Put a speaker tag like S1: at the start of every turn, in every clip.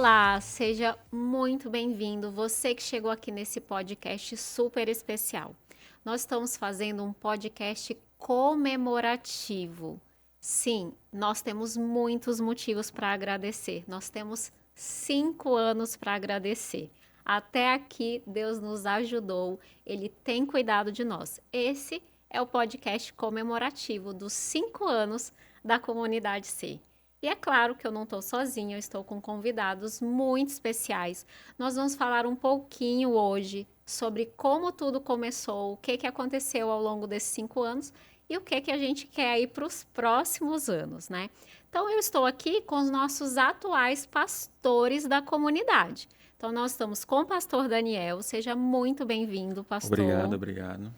S1: Olá, seja muito bem-vindo, você que chegou aqui nesse podcast super especial. Nós estamos fazendo um podcast comemorativo. Sim, nós temos muitos motivos para agradecer. Nós temos 5 anos para agradecer. Até aqui, Deus nos ajudou, Ele tem cuidado de nós. Esse é o podcast comemorativo dos 5 anos da Comunidade C. E é claro que eu não estou sozinha, eu estou com convidados muito especiais. Nós vamos falar um pouquinho hoje sobre como tudo começou, o que aconteceu ao longo desses 5 anos e o que a gente quer aí para os próximos anos, né? Então, eu estou aqui com os nossos atuais pastores da comunidade. Então, nós estamos com o pastor Daniel. Seja muito bem-vindo, pastor.
S2: Obrigado.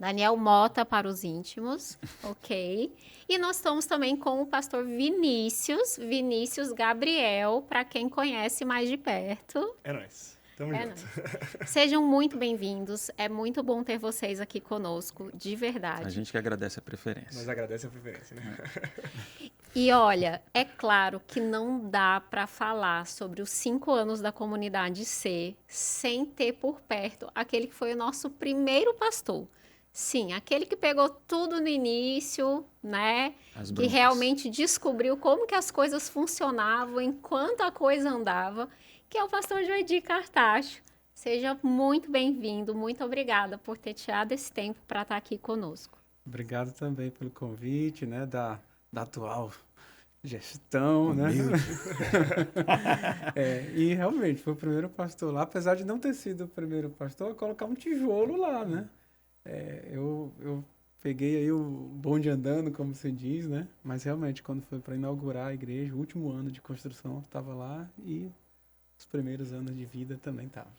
S1: Daniel Mota para os íntimos, ok? E nós estamos também com o pastor Vinícius Gabriel, para quem conhece mais de perto.
S3: É nóis. Tamo junto.
S1: Nóis. Sejam muito bem-vindos. É muito bom ter vocês aqui conosco, de verdade.
S2: A gente que agradece a preferência.
S3: Nós agradecemos a preferência, né?
S1: E olha, é claro que não dá para falar sobre os 5 anos da Comunidade C sem ter por perto aquele que foi o nosso primeiro pastor. Sim, aquele que pegou tudo no início, né? Que realmente descobriu como que as coisas funcionavam enquanto a coisa andava, que é o pastor Joedi Cartacho. Seja muito bem-vindo, muito obrigada por ter tirado esse tempo para estar aqui conosco.
S4: Obrigado também pelo convite, né, da atual gestão, né? E realmente foi o primeiro pastor lá, apesar de não ter sido o primeiro pastor, colocar um tijolo lá, né? Eu peguei aí o bonde andando, como se diz, né? Mas realmente, quando foi para inaugurar a igreja, o último ano de construção estava lá e os primeiros anos de vida também estavam.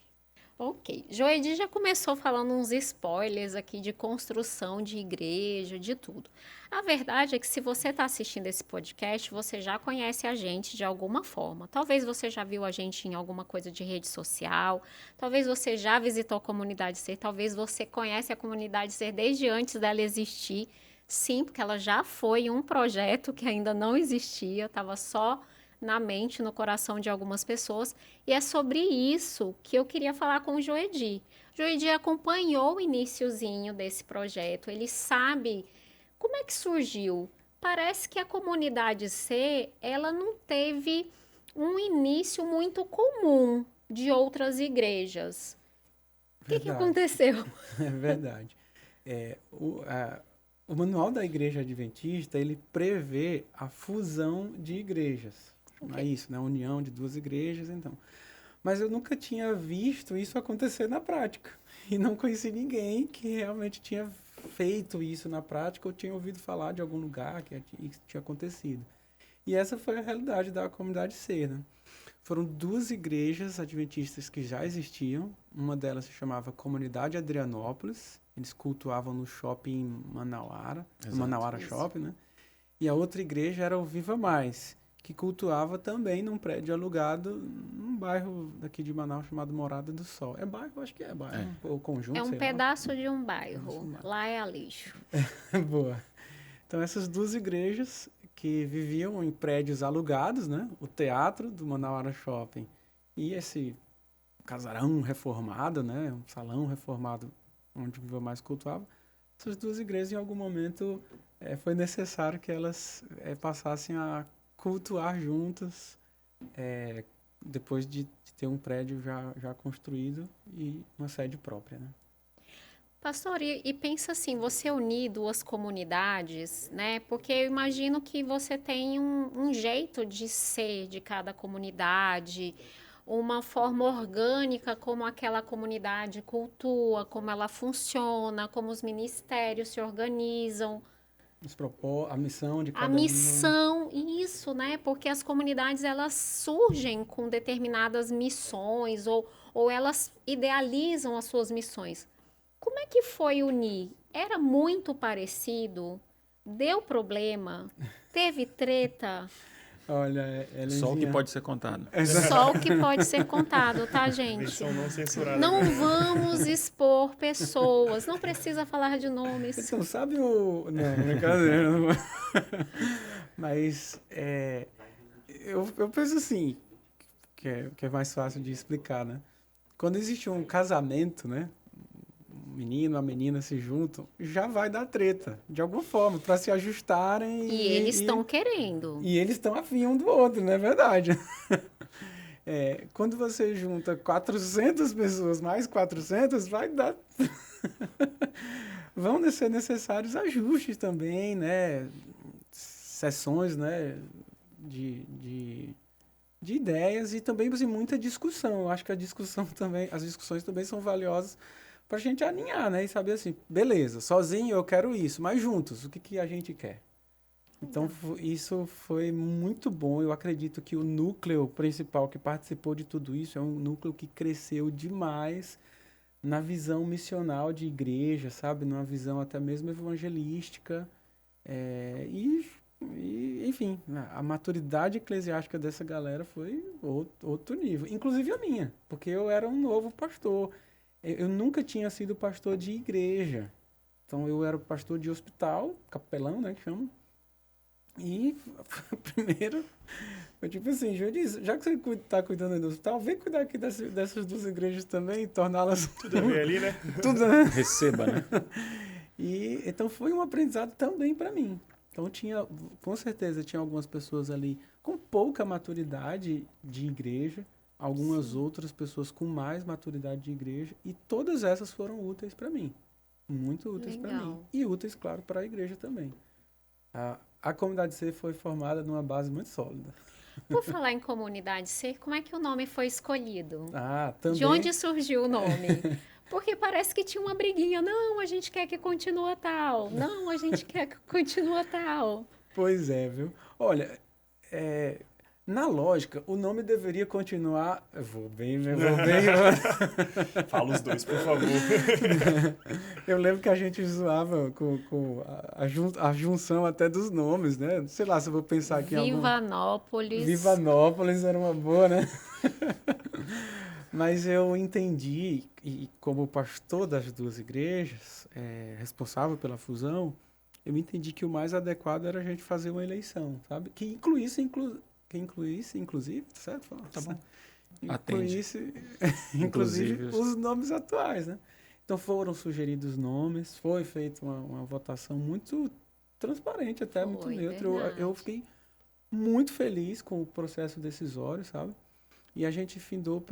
S1: Ok. Joedi já começou falando uns spoilers aqui de construção de igreja, de tudo. A verdade é que se você está assistindo esse podcast, você já conhece a gente de alguma forma. Talvez você já viu a gente em alguma coisa de rede social, talvez você já visitou a Comunidade Ser, talvez você conhece a Comunidade Ser desde antes dela existir. Sim, porque ela já foi um projeto que ainda não existia, estava só na mente, no coração de algumas pessoas, e é sobre isso que eu queria falar com o Joedi. O Joedi acompanhou o iniciozinho desse projeto, ele sabe como é que surgiu. Parece que a Comunidade C, ela não teve um início muito comum de outras igrejas. O que aconteceu?
S4: É verdade. O manual da Igreja Adventista, ele prevê a fusão de igrejas. Não é isso, né? A união de 2 igrejas, então. Mas eu nunca tinha visto isso acontecer na prática. E não conheci ninguém que realmente tinha feito isso na prática ou tinha ouvido falar de algum lugar que tinha acontecido. E essa foi a realidade da Comunidade C, né? Foram 2 igrejas adventistas que já existiam. Uma delas se chamava Comunidade Adrianópolis. Eles cultuavam no shopping Manauara, Manauara Shopping, né? E a outra igreja era o Viva Mais, que cultuava também num prédio alugado num bairro daqui de Manaus chamado Morada do Sol. É bairro? Acho que é bairro. Ou conjunto,
S1: É um pedaço de um bairro. Lá é a lixo.
S4: Boa. Então, essas 2 igrejas que viviam em prédios alugados, né? O teatro do Manauara Shopping e esse casarão reformado, né? Um salão reformado onde o Viva Mais cultuava. Essas 2 igrejas, em algum momento, foi necessário que elas passassem a cultuar juntas, depois de ter um prédio já construído e uma sede própria, né?
S1: Pastor, e pensa assim, você unir 2 comunidades, né? Porque eu imagino que você tem um jeito de ser de cada comunidade, uma forma orgânica como aquela comunidade cultua, como ela funciona, como os ministérios se organizam.
S4: A missão de cada
S1: A missão, isso, né? Porque as comunidades, elas surgem com determinadas missões ou elas idealizam as suas missões. Como é que foi unir? Era muito parecido? Deu problema? Teve treta?
S4: Olha, Helenzinha...
S2: Só o que pode ser contado.
S1: Só o que pode ser contado, tá, gente?
S3: Versão não censurada.
S1: Não vamos expor pessoas. Não precisa falar de nomes.
S4: Então, sabe o... Não, brincadeira. Mas eu penso assim, que é mais fácil de explicar, né? Quando existe um casamento, né? Um menino, a menina se juntam, já vai dar treta, de alguma forma, para se ajustarem.
S1: E eles estão querendo.
S4: E eles estão afim um do outro, não é verdade? Quando você junta 400 pessoas mais 400, vai dar... Vão ser necessários ajustes também, né? Sessões, né? De ideias e também assim, muita discussão. Eu acho que as discussões também são valiosas para a gente alinhar, né? E saber assim, beleza, sozinho eu quero isso, mas juntos, o que a gente quer? Então, isso foi muito bom. Eu acredito que o núcleo principal que participou de tudo isso é um núcleo que cresceu demais na visão missional de igreja, sabe? Numa visão até mesmo evangelística. Enfim, a maturidade eclesiástica dessa galera foi outro nível. Inclusive a minha, porque eu era um novo pastor. Eu nunca tinha sido pastor de igreja. Então, eu era pastor de hospital, capelão, né, que chama. E primeiro, foi tipo assim, já que você está cuidando do hospital, vem cuidar aqui dessas duas igrejas também, torná-las...
S3: Tudo a ver ali, né?
S4: Tudo, né?
S2: Receba, né?
S4: E então foi um aprendizado também para mim. Então com certeza, tinha algumas pessoas ali com pouca maturidade de igreja, algumas outras pessoas com mais maturidade de igreja, e todas essas foram úteis para mim. Muito úteis para mim. E úteis, claro, para a igreja também. A comunidade C foi formada numa base muito sólida.
S1: Por falar em comunidade C, como é que o nome foi escolhido?
S4: Também...
S1: De onde surgiu o nome? Porque parece que tinha uma briguinha. Não, a gente quer que continue tal. Não, a gente quer que continue tal.
S4: Pois é, viu? Olha, na lógica, o nome deveria continuar... Eu vou bem.
S3: Fala os dois, por favor.
S4: Eu lembro que a gente zoava com a junção até dos nomes, né? Sei lá, se eu vou pensar aqui em algum...
S1: Vivanópolis.
S4: Vivanópolis era uma boa, né? Mas eu entendi, e como pastor das duas igrejas, responsável pela fusão, eu entendi que o mais adequado era a gente fazer uma eleição, sabe? Que incluísse, inclusive, certo?
S2: Tá bom.
S4: Incluísse, inclusive, os nomes atuais, né? Então foram sugeridos nomes, foi feita uma votação muito transparente, até muito neutra. Eu fiquei muito feliz com o processo decisório, sabe? E a gente findou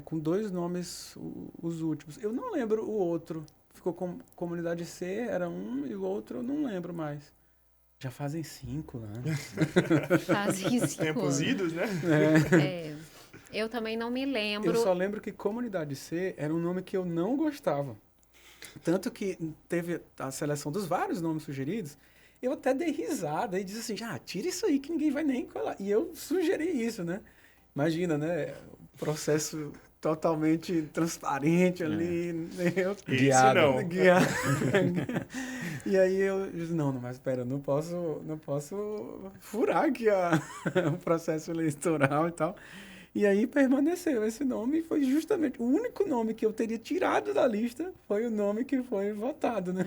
S4: com 2 nomes os últimos. Eu não lembro o outro. Ficou com Comunidade C, era um, e o outro eu não lembro mais. Já fazem 5 anos.
S1: Fazem 5
S3: Tempos idos, né?
S1: Eu também não me lembro.
S4: Eu só lembro que Comunidade C era um nome que eu não gostava. Tanto que teve a seleção dos vários nomes sugeridos. Eu até dei risada e disse assim, tira isso aí que ninguém vai nem colar. E eu sugeri isso, né? Imagina, né? O processo totalmente transparente ali.
S3: Guiado.
S4: E aí eu disse, não, mas espera, não posso furar aqui o processo eleitoral e tal. E aí permaneceu esse nome e foi justamente o único nome que eu teria tirado da lista foi o nome que foi votado, né?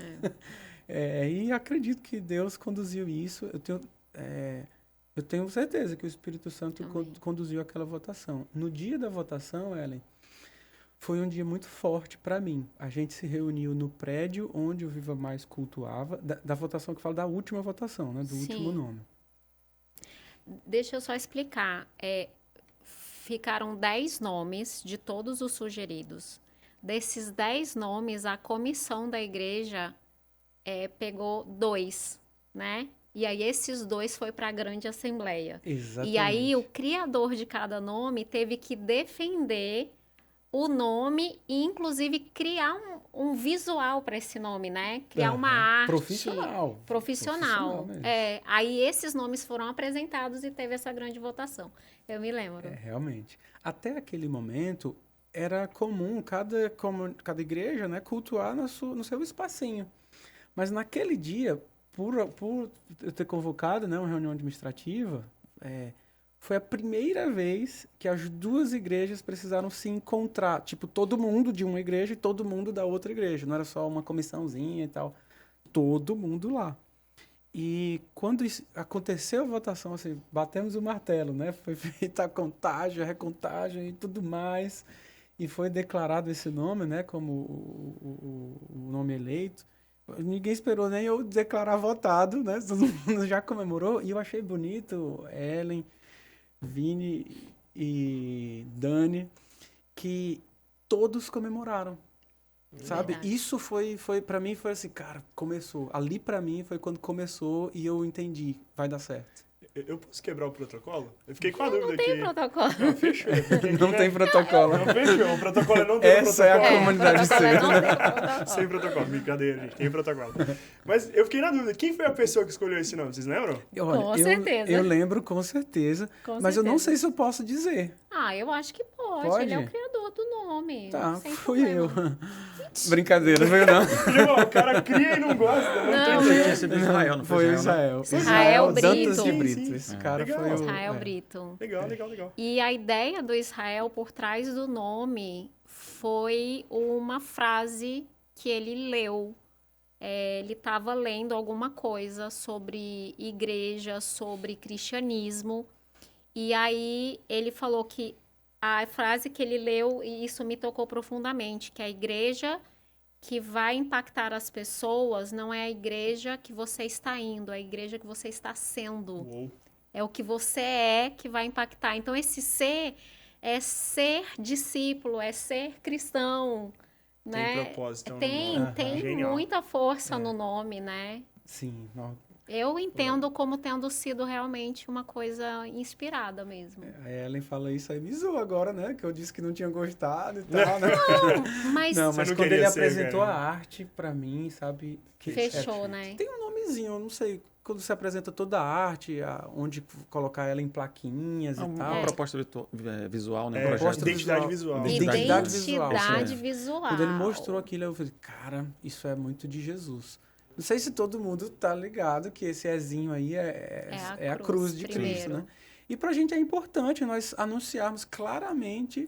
S4: E acredito que Deus conduziu isso. Eu tenho certeza que o Espírito Santo conduziu aquela votação. No dia da votação, Ellen, foi um dia muito forte para mim. A gente se reuniu no prédio onde o Viva Mais cultuava, da votação que fala da última votação, né? Do último nome.
S1: Deixa eu só explicar. Ficaram 10 nomes de todos os sugeridos. Desses 10 nomes, a comissão da igreja pegou 2, né? E aí esses 2 foi para a grande assembleia.
S4: Exatamente.
S1: E aí o criador de cada nome teve que defender o nome e inclusive criar um visual para esse nome, né? Criar uma arte. Profissional mesmo. Aí esses nomes foram apresentados e teve essa grande votação. Eu me lembro.
S4: Realmente. Até aquele momento era comum cada igreja, né, cultuar no seu espacinho. Mas naquele dia, por eu ter convocado, né, uma reunião administrativa, foi a primeira vez que as duas igrejas precisaram se encontrar. Tipo, todo mundo de uma igreja e todo mundo da outra igreja. Não era só uma comissãozinha e tal. Todo mundo lá. E quando aconteceu a votação, assim, batemos o martelo, né? Foi feita a contagem, a recontagem e tudo mais. E foi declarado esse nome, né? Como o nome eleito. Ninguém esperou nem eu declarar votado, né? Todo mundo já comemorou. E eu achei bonito, Ellen, Vini e Dani, que todos comemoraram. Sabe?
S1: Verdade.
S4: Isso foi para mim, foi assim, cara, começou. Ali para mim foi quando começou e eu entendi, vai dar certo.
S3: Eu posso quebrar o protocolo? Eu fiquei com a dúvida
S1: Não tem
S3: aqui.
S1: protocolo.
S3: Não, fechou.
S4: Não tem protocolo.
S3: Não, fechou. O protocolo não tem
S4: Essa é a
S3: protocolo.
S4: comunidade
S1: Protocolo
S4: C.
S1: não tem protocolo.
S3: Sem protocolo. Brincadeira, gente. Tem protocolo. Mas eu fiquei na dúvida. Quem foi a pessoa que escolheu esse nome? Vocês lembram?
S4: Olha,
S1: Com certeza.
S4: Eu lembro com certeza,
S1: Com
S4: mas eu não
S1: certeza.
S4: sei se eu posso dizer.
S1: Ah, eu acho que pode.
S4: Pode?
S1: Ele é o criador do nome.
S4: Tá,
S1: sem
S4: fui
S1: problema.
S4: eu. Brincadeira, foi eu não.
S3: Irmão, o cara cria e não gosta. Não,
S1: Não,
S3: tem
S2: Você
S3: jeito.
S2: tinha sido Israel, não
S4: Foi
S2: Israel?
S4: Israel.
S1: Israel Brito.
S4: Dantas de
S3: Sim,
S4: Brito.
S3: sim.
S4: Esse cara
S3: Legal.
S4: foi o...
S1: Israel
S4: é.
S1: Brito.
S3: Legal.
S1: E a ideia do Israel por trás do nome foi uma frase que ele leu. Ele estava lendo alguma coisa sobre igreja, sobre cristianismo. E aí ele falou que a frase que ele leu, e isso me tocou profundamente, que a igreja que vai impactar as pessoas não é a igreja que você está indo, é a igreja que você está sendo.
S3: Uou.
S1: É o que você é que vai impactar. Então, esse ser é ser discípulo, é ser cristão, né?
S3: Tem propósito.
S1: Tem
S3: Genial.
S1: muita força no nome, né?
S4: Sim,
S1: Eu entendo como tendo sido realmente uma coisa inspirada mesmo.
S4: a Ellen fala isso aí, me zoou agora, né? Que eu disse que não tinha gostado e tal, né?
S1: Mas
S4: Não,
S3: Você
S4: mas
S3: não
S4: quando
S3: queria
S4: ele
S3: ser,
S4: apresentou
S3: cara.
S4: a arte pra mim, sabe? Que
S1: fechou, né?
S4: Tem um nomezinho, eu não sei. Quando você apresenta toda a arte, onde colocar ela em plaquinhas e
S2: Uma
S4: tal.
S2: proposta visual, né?
S3: É,
S2: Um projeto
S3: identidade visual.
S4: Identidade visual.
S1: Identidade
S2: É.
S1: visual.
S4: Quando ele mostrou aquilo, eu falei, cara, isso é muito de Jesus. Não sei se todo mundo tá ligado que esse Ezinho aí é a cruz de
S1: primeiro.
S4: Cristo, né? E pra gente é importante nós anunciarmos claramente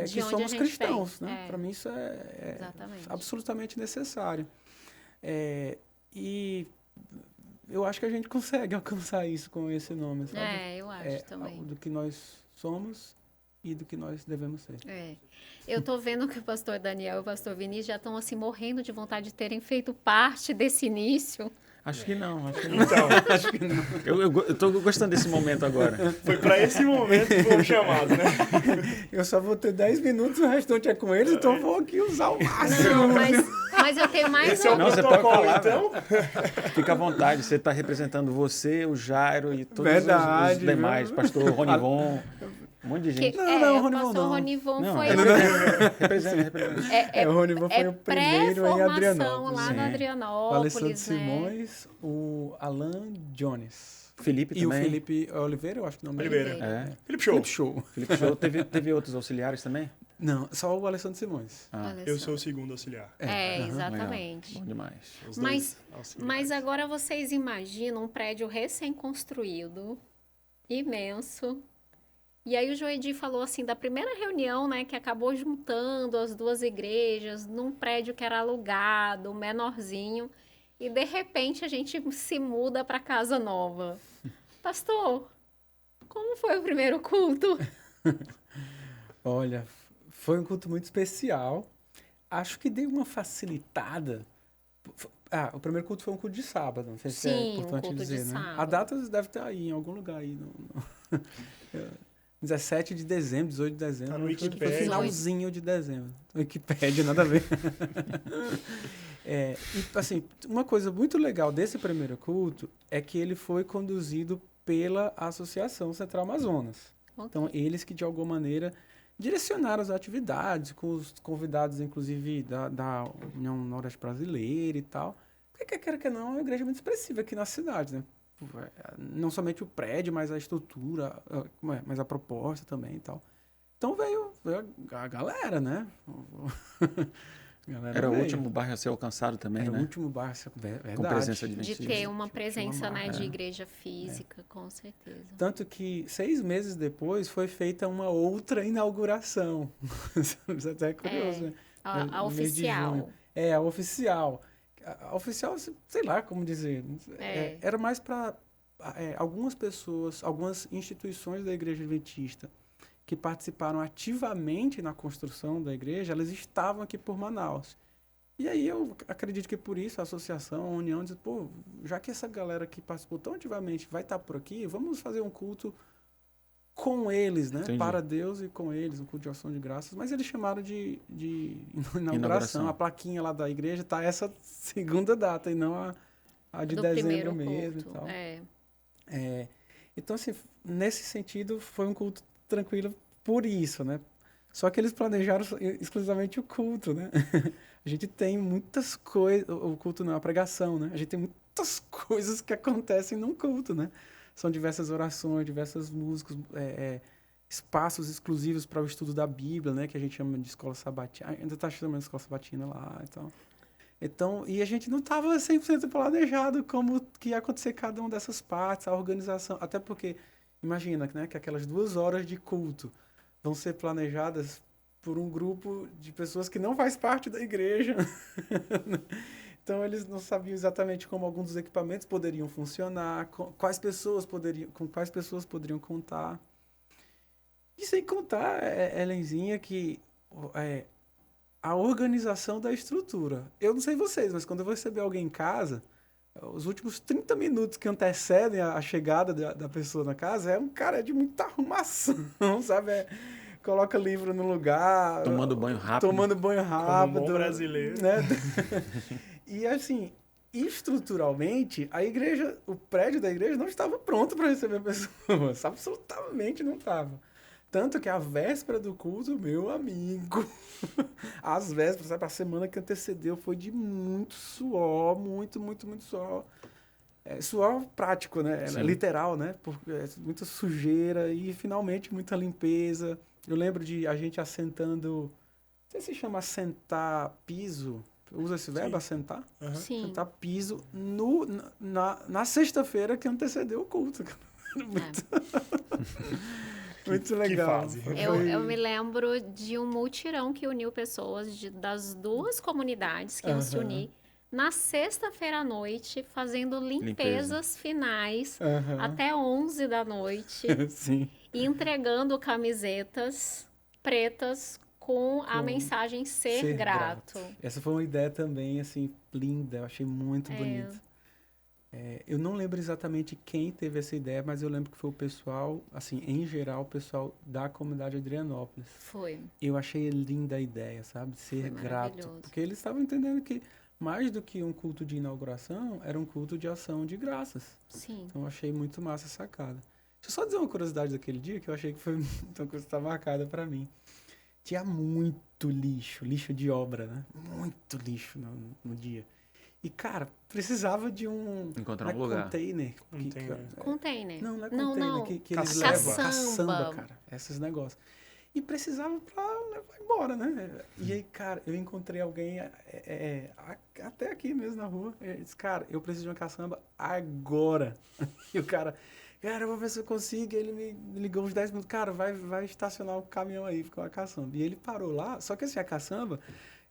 S1: De
S4: que
S1: onde
S4: somos
S1: a gente
S4: cristãos,
S1: vem.
S4: né? Para mim isso é
S1: Exatamente.
S4: absolutamente necessário. E eu acho que a gente consegue alcançar isso com esse nome, sabe?
S1: Eu acho também.
S4: Do que nós somos e do que nós devemos ser.
S1: Eu tô vendo que o pastor Daniel e o pastor Vinícius já estão assim morrendo de vontade de terem feito parte desse início.
S2: Acho que não.
S3: Então,
S2: Eu tô gostando desse momento agora.
S3: foi pra esse momento que foi o chamado, né?
S4: Eu só vou ter 10 minutos, o restante é com eles, então eu vou aqui usar o máximo.
S1: Não, mas eu tenho mais
S3: Esse é o
S2: Não, você pode
S3: protocolo,
S2: falar,
S3: então.
S2: Fica à vontade, você está representando você, o Jairo e todos
S4: Verdade,
S2: os demais,
S4: viu?
S2: pastor Ronivon, um monte de gente.
S4: Não,
S1: o
S4: Ronivon
S1: pastor
S4: não.
S1: Ronivon
S2: Não,
S1: foi
S2: representa.
S4: O Ronivon foi o primeiro em
S1: pré-formação
S4: Adrianópolis.
S1: lá
S2: Sim.
S1: no
S4: O Alessandro
S1: Adrianópolis, né?
S4: Simões, o Alan Jones.
S2: Felipe
S4: E o
S2: também.
S4: Felipe Oliveira, eu acho que não
S3: Oliveira.
S2: É.
S3: Felipe Show.
S4: Felipe Show.
S2: Felipe Show. Teve outros auxiliares também?
S4: Não, só o Alessandro Simões.
S1: Olha
S3: Eu
S1: só.
S3: sou o segundo auxiliar.
S1: Exatamente.
S2: Legal. Bom demais.
S3: Os
S1: Mas-
S3: dois auxiliares.
S1: Mas agora vocês imaginam um prédio recém-construído, imenso. E aí o Joedi falou assim, da primeira reunião, né, que acabou juntando as duas igrejas num prédio que era alugado, menorzinho, e de repente a gente se muda para casa nova. Pastor, como foi o primeiro culto?
S4: Olha, foi um culto muito especial. Acho que deu uma facilitada. O primeiro culto foi um culto de sábado, não sei se
S1: Sim,
S4: é
S1: um
S4: importante
S1: culto de
S4: dizer, né?
S1: sábado.
S4: A data deve estar aí, em algum lugar aí. 17 de dezembro, 18 de dezembro.
S3: Tá no
S4: acho que
S3: Wikipédia.
S4: Foi finalzinho de dezembro. Wikipédia, nada a ver. E, assim, uma coisa muito legal desse primeiro culto é que ele foi conduzido pela Associação Central Amazonas. Então, eles que, de alguma maneira, direcionaram as atividades, com os convidados, inclusive, da União Nordeste Brasileira e tal. Porque, quer que não, é uma igreja muito expressiva aqui na cidade, né? Não somente o prédio, mas a estrutura, mas a proposta também e tal. Então, veio a galera, né?
S2: Era o último bairro a ser alcançado também,
S4: Era
S2: né?
S4: o último bairro, verdade.
S2: Com presença
S1: De
S2: adventista.
S1: ter uma presença, né, de
S4: É.
S1: igreja física, com certeza.
S4: Tanto que 6 meses depois foi feita uma outra inauguração. Isso é até curioso, né?
S1: A
S4: No mês de
S1: oficial.
S4: junho. A oficial. A oficial, sei lá como dizer. Era mais para algumas pessoas, algumas instituições da Igreja Adventista que participaram ativamente na construção da igreja, elas estavam aqui por Manaus. E aí eu acredito que por isso a associação, a união, diz, pô, já que essa galera que participou tão ativamente vai estar por aqui, vamos fazer um culto com eles, né?
S2: Entendi.
S4: Para Deus e com eles, um culto de ação de graças. Mas eles chamaram de inauguração. A plaquinha lá da igreja tá essa segunda data e não a de
S1: Do
S4: dezembro
S1: primeiro
S4: mesmo
S1: culto.
S4: e tal. Então, assim, nesse sentido, foi um culto tranquilo por isso, né? Só que eles planejaram exclusivamente o culto, né? A gente tem muitas coisas... O culto não, a pregação, né? A gente tem muitas coisas que acontecem num culto, né? São diversas orações, diversas músicas, espaços exclusivos para o estudo da Bíblia, né? Que a gente chama de escola sabatina. Ainda está chamando de escola sabatina lá e tal. Então, e a gente não estava 100% planejado como que ia acontecer cada uma dessas partes, a organização. Até porque, imagina, né, que aquelas 2 horas de culto vão ser planejadas por um grupo de pessoas que não faz parte da igreja. Então, eles não sabiam exatamente como alguns dos equipamentos poderiam funcionar, com quais pessoas poderiam contar. E sem contar, Helenzinha, que a organização da estrutura. Eu não sei vocês, mas quando eu vou receber alguém em casa, os últimos 30 minutos que antecedem a chegada da pessoa na casa é um cara de muita arrumação, sabe? Coloca livro no lugar.
S2: Tomando banho rápido.
S4: Como um
S3: bom brasileiro.
S4: Né? E assim, estruturalmente, a igreja, o prédio da igreja não estava pronto para receber pessoas. Absolutamente não estava. Tanto que a véspera do culto, meu amigo, as vésperas, sabe, a semana que antecedeu foi de muito suor, muito suor. Suor prático, né? Literal, né? Porque muita sujeira e finalmente muita limpeza. Eu lembro de a gente assentando, não sei se chama assentar piso, usa esse verbo, assentar?
S3: Uhum.
S1: Sim.
S4: Assentar piso na sexta-feira que antecedeu o culto. Muito legal.
S3: Que fase.
S1: Eu me lembro de um mutirão que uniu pessoas das 2 comunidades que iam se unir na sexta-feira à noite, fazendo limpezas finais até 11 da noite.
S4: Sim.
S1: E entregando camisetas pretas com a mensagem ser grato.
S4: Essa foi uma ideia também, assim, linda. Eu achei muito bonita. Eu não lembro exatamente quem teve essa ideia, mas eu lembro que foi o pessoal, assim, em geral, o pessoal da comunidade Adrianópolis.
S1: Foi.
S4: Eu achei linda a ideia, sabe? Ser grato. Porque eles estavam entendendo que mais do que um culto de inauguração, era um culto de ação de graças.
S1: Sim.
S4: Então eu achei muito massa a sacada. Deixa eu só dizer uma curiosidade daquele dia, que eu achei que foi uma coisa que está marcada para mim. Tinha muito lixo de obra, né? Muito lixo no dia. E, cara, precisava de
S2: encontrar um lugar.
S4: Container.
S1: Container.
S4: Não é container.
S1: Não.
S4: Que eles
S3: Caçamba.
S4: levam. Caçamba, cara. Esses negócios. E precisava pra levar embora, né? E aí, cara, eu encontrei alguém até aqui mesmo na rua. Ele disse, cara, eu preciso de uma caçamba agora. E o cara eu vou ver se eu consigo. Ele me ligou uns 10 minutos. Cara, vai estacionar o caminhão aí com a caçamba. E ele parou lá. Só que assim, a caçamba,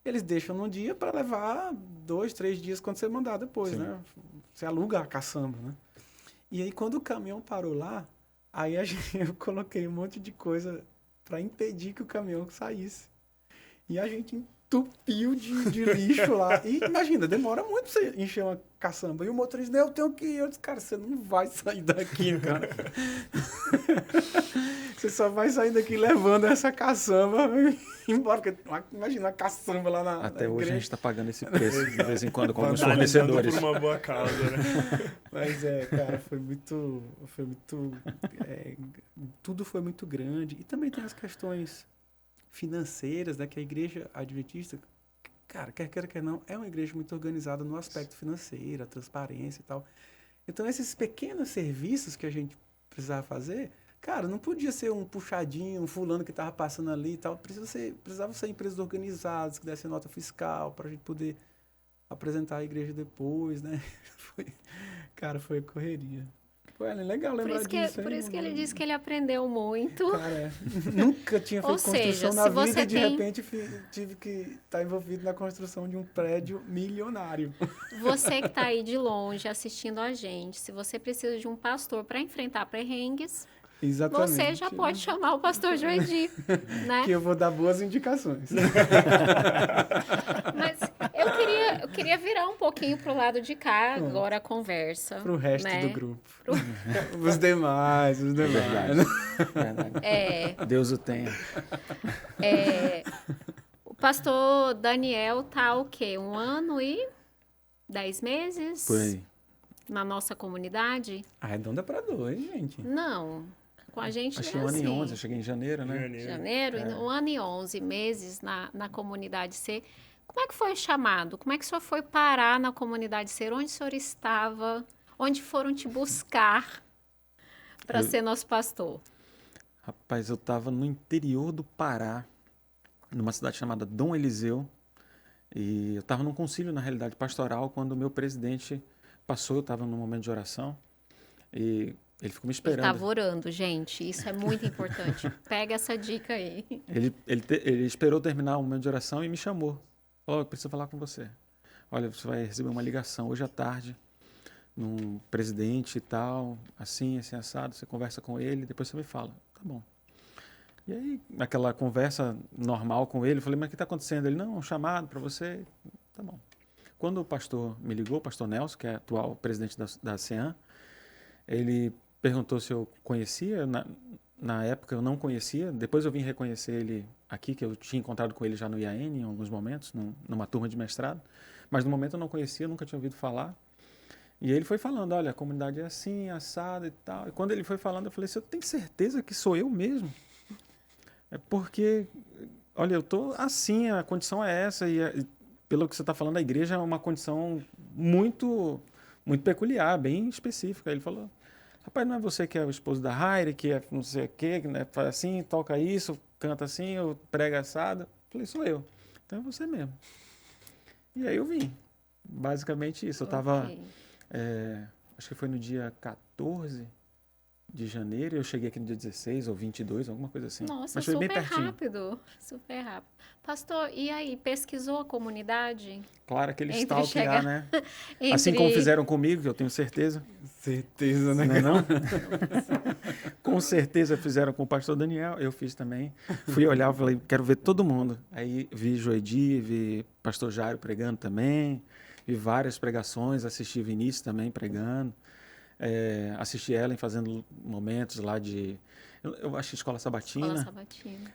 S4: eles deixam num dia para levar 2, 3 dias quando você mandar depois,
S2: Sim.
S4: né? Você aluga a caçamba, né? E aí, quando o caminhão parou lá, aí eu coloquei um monte de coisa para impedir que o caminhão saísse. E a gente entupiu de lixo lá. E imagina, demora muito pra você encher uma caçamba. E o motorista, eu tenho que ir. Eu disse, cara, você não vai sair daqui, cara. Você só vai sair daqui levando essa caçamba embora. Porque, imagina a caçamba lá na
S2: Até
S4: na
S2: hoje a
S4: igreja.
S2: gente está pagando esse preço de vez em quando com alguns
S3: Vandalizando
S2: fornecedores.
S3: por uma boa causa, né?
S4: Mas cara, foi muito, tudo foi muito grande. E também tem as questões financeiras, né, que a igreja adventista, cara, quer queira, quer não, é uma igreja muito organizada no aspecto financeiro, a transparência e tal. Então, esses pequenos serviços que a gente precisava fazer, cara, não podia ser um puxadinho, um fulano que estava passando ali e tal. Precisava ser empresas organizadas, que dessem nota fiscal, para a gente poder apresentar a igreja depois, né? Foi correria. Pô, é legal lembrar disso.
S1: Por isso que ele disse que ele aprendeu muito.
S4: Cara, nunca tinha feito
S1: Ou seja,
S4: construção na
S1: se
S4: vida
S1: você
S4: e de
S1: tem-
S4: repente tive que estar envolvido na construção de um prédio milionário.
S1: Você que está aí de longe assistindo a gente, se você precisa de um pastor para enfrentar perrengues,
S4: Exatamente.
S1: você já pode chamar o pastor Joedi, né?
S4: Que eu vou dar boas indicações.
S1: Mas eu queria virar um pouquinho pro lado de cá agora a conversa.
S4: Pro resto
S1: né?
S4: do grupo. Os demais.
S2: Verdade. Verdade.
S1: É,
S2: Deus o tenha.
S1: o pastor Daniel tá o quê? 1 ano e 10 meses
S2: Por aí.
S1: na nossa comunidade?
S4: Arredonda pra 2, gente.
S1: Não, com a gente
S2: Acho que
S1: é
S2: 1 ano e
S1: assim.
S2: 11, eu cheguei em janeiro, né?
S1: Janeiro, 1 ano e 11 meses na comunidade C. Como é que foi o chamado? Como é que o senhor foi parar na comunidade C? Onde o senhor estava? Onde foram te buscar para ser nosso pastor?
S2: Rapaz, eu estava no interior do Pará, numa cidade chamada Dom Eliseu, e eu estava num concílio, na realidade, pastoral, quando o meu presidente passou, eu estava num momento de oração, e ele ficou me
S1: Ele
S2: esperando.
S1: estava orando, gente. Isso é muito importante. Pega essa dica aí.
S2: Ele esperou terminar o momento de oração e me chamou. Falou, eu preciso falar com você. Olha, você vai receber uma ligação hoje à tarde, num presidente e tal, assim, assado, você conversa com ele, depois você me fala. Tá bom. E aí, naquela conversa normal com ele, eu falei, mas o que está acontecendo? Ele, não, um chamado para você. Tá bom. Quando o pastor me ligou, o pastor Nelson, que é atual presidente da CEAM, ele perguntou se eu conhecia. Na época eu não conhecia, depois eu vim reconhecer ele aqui, que eu tinha encontrado com ele já no IAN em alguns momentos, numa turma de mestrado, mas no momento eu não conhecia, nunca tinha ouvido falar. E ele foi falando, olha, a comunidade é assim, assada e tal. E quando ele foi falando, eu falei, você tem certeza que sou eu mesmo? É porque, olha, eu tô assim, a condição é essa, e pelo que você está falando, a igreja é uma condição muito, muito peculiar, bem específica. Ele falou, rapaz, não é você que é o esposo da Raire, que é não sei o quê, que né, faz assim, toca isso, canta assim, eu prega assado. Eu falei, sou eu. Então é você mesmo. E aí eu vim. Basicamente isso. Eu estava,
S1: Ok.
S2: acho que foi no dia 14 de janeiro, e eu cheguei aqui no dia 16 ou 22, alguma coisa assim.
S1: Nossa,
S2: Mas foi bem
S1: super
S2: pertinho.
S1: rápido. Super rápido. Pastor, e aí, pesquisou a comunidade?
S2: Claro, aquele
S1: Entre
S2: stalkear,
S1: chegar-
S2: né?
S1: Entre...
S2: Assim como fizeram comigo, que eu tenho certeza.
S4: Certeza, né?
S2: Não é não? Com certeza fizeram com o pastor Daniel, eu fiz também. Fui olhar, falei, quero ver todo mundo. Aí vi Joedi, vi pastor Jairo pregando também, vi várias pregações, assisti Vinícius também pregando, assisti Ellen fazendo momentos lá de... Eu acho Escola Sabatina.
S1: Escola Sabatina.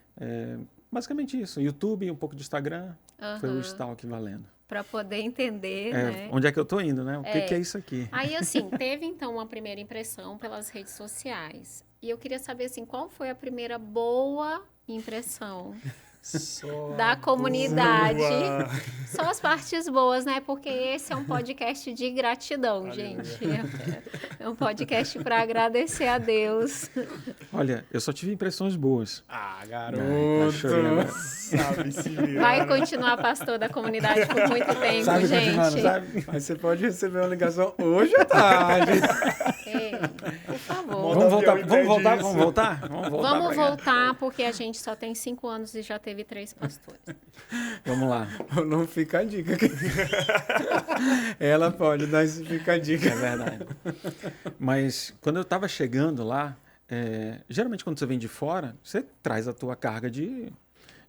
S2: Basicamente isso. YouTube, um pouco de Instagram, foi o
S1: Aham.
S2: stalk valendo.
S1: Para poder entender, né?
S2: Onde é que eu tô indo, né? O que é isso aqui?
S1: Aí, assim, teve então uma primeira impressão pelas redes sociais. E eu queria saber, assim, qual foi a primeira boa impressão
S3: Só
S1: da comunidade?
S3: boa.
S1: Só as partes boas, né? Porque esse é um podcast de gratidão,
S3: Aleluia.
S1: gente. É um podcast para agradecer a Deus.
S2: Olha, eu só tive impressões boas.
S4: Ah,
S2: Tá
S4: garoto.
S2: chorando.
S3: Sabe se virar.
S1: Vai continuar pastor da comunidade por muito tempo,
S2: Sabe, continuando,
S1: gente.
S2: sabe?
S4: Mas você pode receber uma ligação hoje à tarde.
S1: Ei, por favor.
S3: Modo
S2: Vamos voltar,
S3: avião
S2: vamos voltar,
S3: impede
S2: vamos
S3: isso.
S2: voltar?
S1: Vamos
S2: pra cá.
S1: voltar, porque a gente só tem 5 anos e já teve 3 pastores.
S2: Vamos lá.
S4: Não fica a dica. Ela pode dar esse fica a dica.
S2: É verdade. Mas quando eu estava chegando lá, geralmente quando você vem de fora, você traz a tua carga de